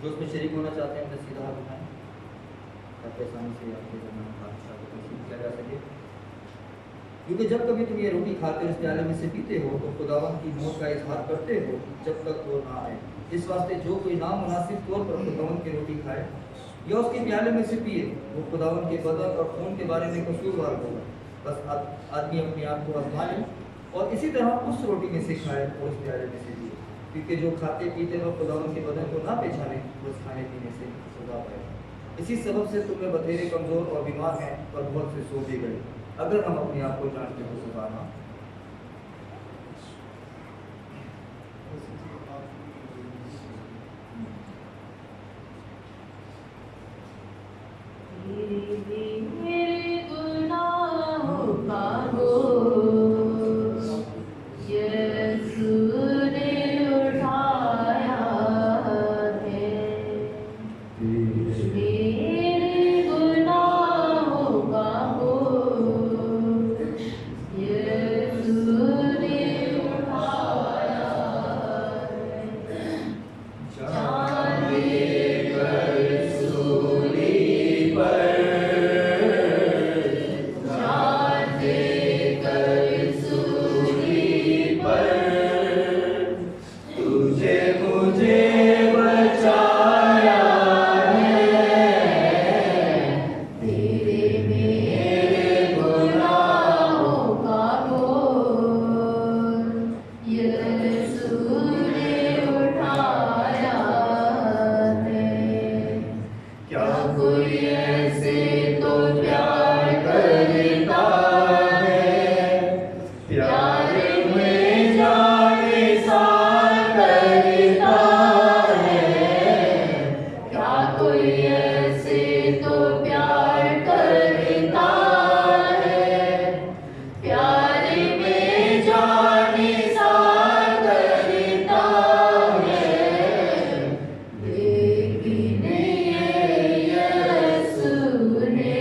जो उसमें शरीक होना चाहते हैं उन्हें सीधा हाथ उठाएं ताकि आसानी से आपके दरमियान हाथ तकसीम किया जा सके। क्योंकि जब कभी तुम ये रोटी खाते हो इस प्याले में से पीते हो तो खुदावन की मौत का इजहार करते हो जब तक वो ना आए। इस वास्ते जो कोई नामुनासिब तौर पर खुदावन की रोटी खाए या उसके प्याले में से पिए वो खुदावन के बदन और खून के बारे में कसूरवार होगा। बस आदमी अपने आप को आजमा ले और इसी तरह उस रोटी में से खाए और उस प्याले में से पिए, क्योंकि जो खाते पीते वक्त खुदावन के बदन को ना पहचाने बस खाने पीने से सजा पाए। इसी सबब से तुम्हें बथेरे कमजोर और बीमार हैं और बहुत से सो भी गए। अगर हम अपने आप को जानते हो सुधारना मेरे गुनाहों का हो यीशु ने उठाया है, मेरे गुनाहों का हो यीशु कोई ऐसे तो प्यार करता है, प्यार में जाने सार करता है। क्या कोई ऐसे तो प्यार करता है, प्यार में जाने सार करता है। लेकिन यीशु ने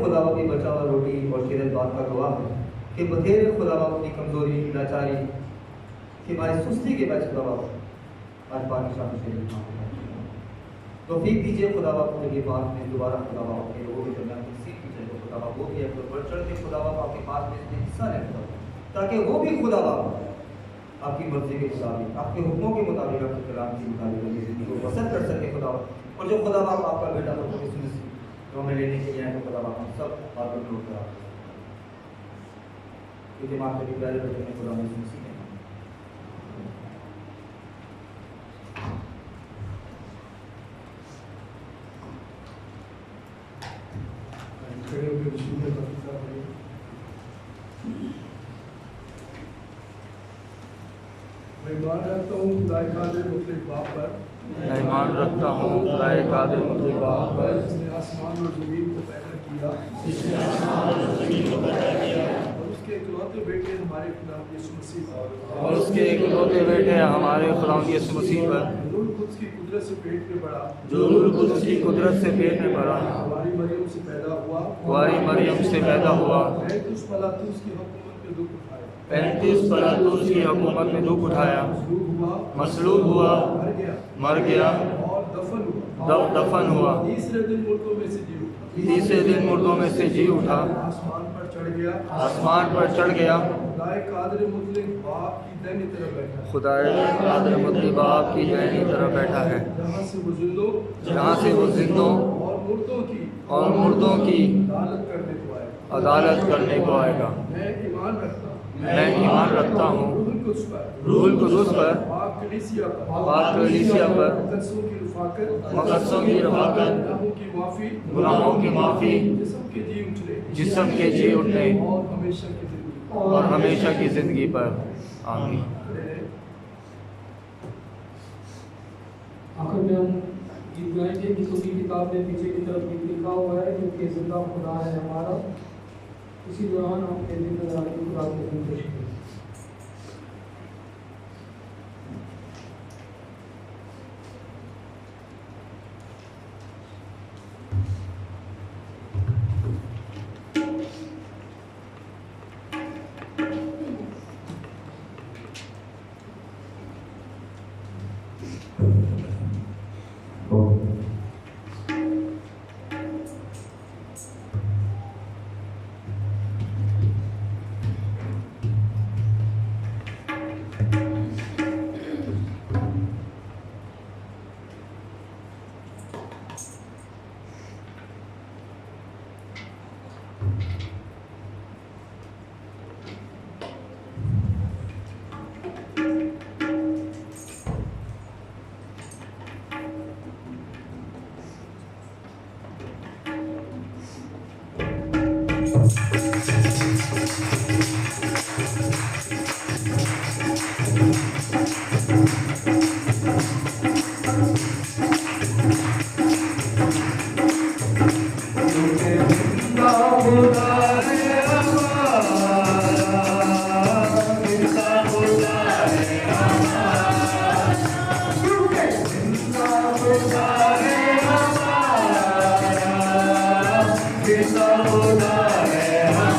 खुदावा की बचा हुआ रोटी और तेरे बात का गवाह है कि बथेरे खुदावा अपनी कमजोरी लाचारी कि हमारी सुस्ती के बाद खुदावा आज पाकिस्तान से तो फिर दीजिए खुदावा अपने बात में दोबारा खुदावा अपने लोगों के दरमियान सीख कीजिए तो खुदावा वो भी अपने बढ़ चढ़ के खुदावा आपके पास में इसमें हिस्सा लेता ताकि वो भी खुदावा आपकी मर्जी के मुताबिक आपके हुक्मों के मुताबिक आपके कलाम के मुताबिक अपनी जिंदगी को बसर कर सके खुदावा और जो खुदावा आपका बेटा को तो हमें लेने के लिए आए तो खुदावा हम सब बातों में उठा क्योंकि माँ के प्यारे बेटे ने खुदा में सुनसी है खड़े होकर शुरू करता है। मैं मान रखता हूँ खुदाए कादिर मुतलक बाप पर मैं ईमान रखता हूँ खुदाए कादिर मुतलक बाप पर जिसने आसमान और ज़मीन को पैदा किया और उसके इकलौते बेटे हमारे खुदा यीशु मसीह पर और उसके इकलौते बेटे हमारे खुदा यीशु मसीह पर रूह कुद्स की कुदरत से पेट में पड़ा जो रूह कुद्स की कुदरत से पेट में पड़ा हमारी मरियम से पैदा हुआ हमारी मरियम से पैदा हुआ 35 पलातूस की हुकूमत में दुख उठाया 35 पलातूस की हुकूमत में दुख उठाया मसलूब हुआ मर गया और दफन दफन हुआ हुआ तीसरे दिन मुर्दों में से जी उठा तीसरे दिन मुर्दों में से जी उठा आसमान पर चढ़ गया आसमान पर चढ़ गया खुदाए कादिर मुतलक बाप की दाहिनी तरफ बैठा खुदाए कादिर मुतलक बाप की दाहिनी तरफ बैठा है जहाँ से वो जिंदों जहाँ से वो जिंदों और मुर्दों की अदालत करने को आएगा मैं ईमान रखता हूँ रूहुल कुद्स रूहुल कुद्स पर पर पाक कलीसिया पाक कलीसिया पर मुकद्दसों की रफ़ाकत मुकद्दसों की रफ़ाकत गुनाहों की माफ़ी गुनाहों की माफ़ी जिस्म के जी उठने और हमेशा की जिंदगी और हमेशा की ज़िंदगी पर आमीन। आखिर में हम गीत गाएंगे गीतों की किताब में पीछे की तरफ गीत लिखा हुआ है जो कि जिंदा खुदा है हमारा। इसी दौरान हम दिन खुदा के संदेश करें। खुदा है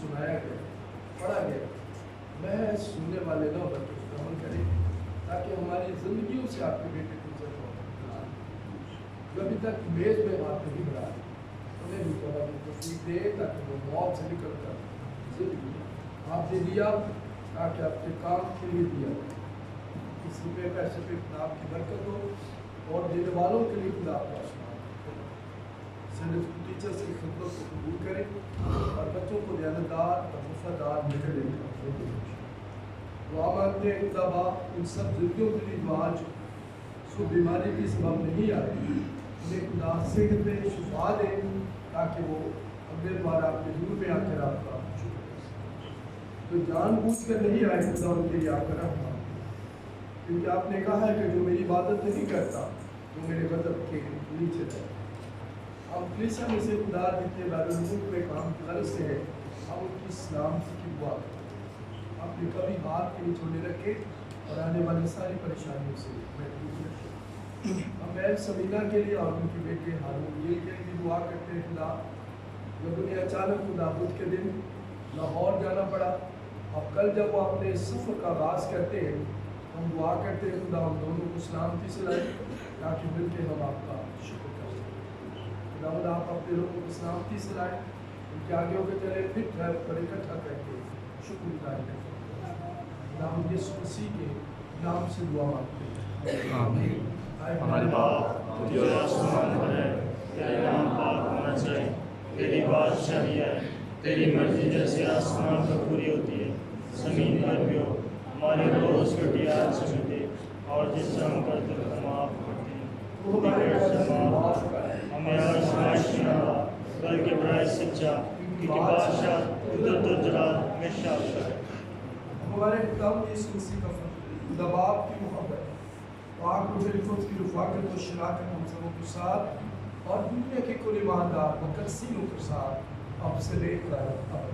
सुनाया गया, पढ़ा गया, मैं सुनने वाले न बल्कि अमल करें ताकि हमारी जिंदगियों से आपके बेटे को जो अभी तक मेज में बात नहीं बढ़ा उन्हें भी थोड़ा तस्वीर दे ताकि वो मौत से निकल कर जिंदगी आपने दिया ताकि आपके काम के लिए दिया इस रुपये पैसे पे आपकी बरकत हो और देने वालों के लिए खुदा आपका टीचर से खिदमत को कबूल करें और बच्चों को ध्यानदार और वफादार निकले दुआ मांगते हैं खुदा बाप इन सब जिंदगियों के लिए दुआ जो बीमारी की सबब नहीं आए उन्हें खुदा सेहत में शिफा दे ताकि वो अगले बार आपके दूर में आकर आपका शुक्र कर सकें। तो जानबूझ कर नहीं आए खुदा उनके लिए आकर रखा, क्योंकि आपने कहा है कि जो मेरी इबादत नहीं करता वो मेरे गज़ब के नीचे है। हम कलीसिया में से खुदा जितने बैरून में काम गलत से है हम उनकी सलामती की दुआ करें। आपने कभी हाथ के निचोड़े रखे और आने वाली सारी परेशानियों से महफूज रखे। हम मैल समीना के लिए और उनके बेटे हारून गिल के लिए दुआ करते हैं खुदा, जब उन्हें अचानक खुदा बुध के दिन लाहौर जाना पड़ा। अब कल जब वो अपने सफ़र का आगाज़ करते हैं हम दुआ करते हैं खुदा हम दोनों को सलामती से लाए ताकि मिलकर हम आपका शुक्र कर सकें। खुदा आप अपने लोगों को सलामती से लाए, उनके आगे होकर चले फिर घर पर इकट्ठा करके शुक्रगुजार करते हैं। हम यीशु मसीह के नाम से दुआ मांगते हैं, आमीन। हमारे बाप जो आसमान पर है, तेरा नाम पाक होना चाहिए, तेरी बादशाही है, तेरी मर्जी जैसे आसमान पर पूरी होती है ज़मीन पर भी हो। हमारे रोज़ रोटी आज हमें दे और जिससे हम करते हैं माफ़ करते हैं, हमें आज़माइश में न ला बल्कि बुराई से बचा, क्योंकि बादशाह कुदरत और जलाल हमेशा आपका है। हमारे खुदा यीशु मसीह का खुदा बाप की मोहब्बत पाक रूह कुद्स की रफ़ाकत और शराकत हम सबों के साथ और दुनिया के कुल ईमानदार मुकद्दसीनों के साथ अब से लेकर अब तक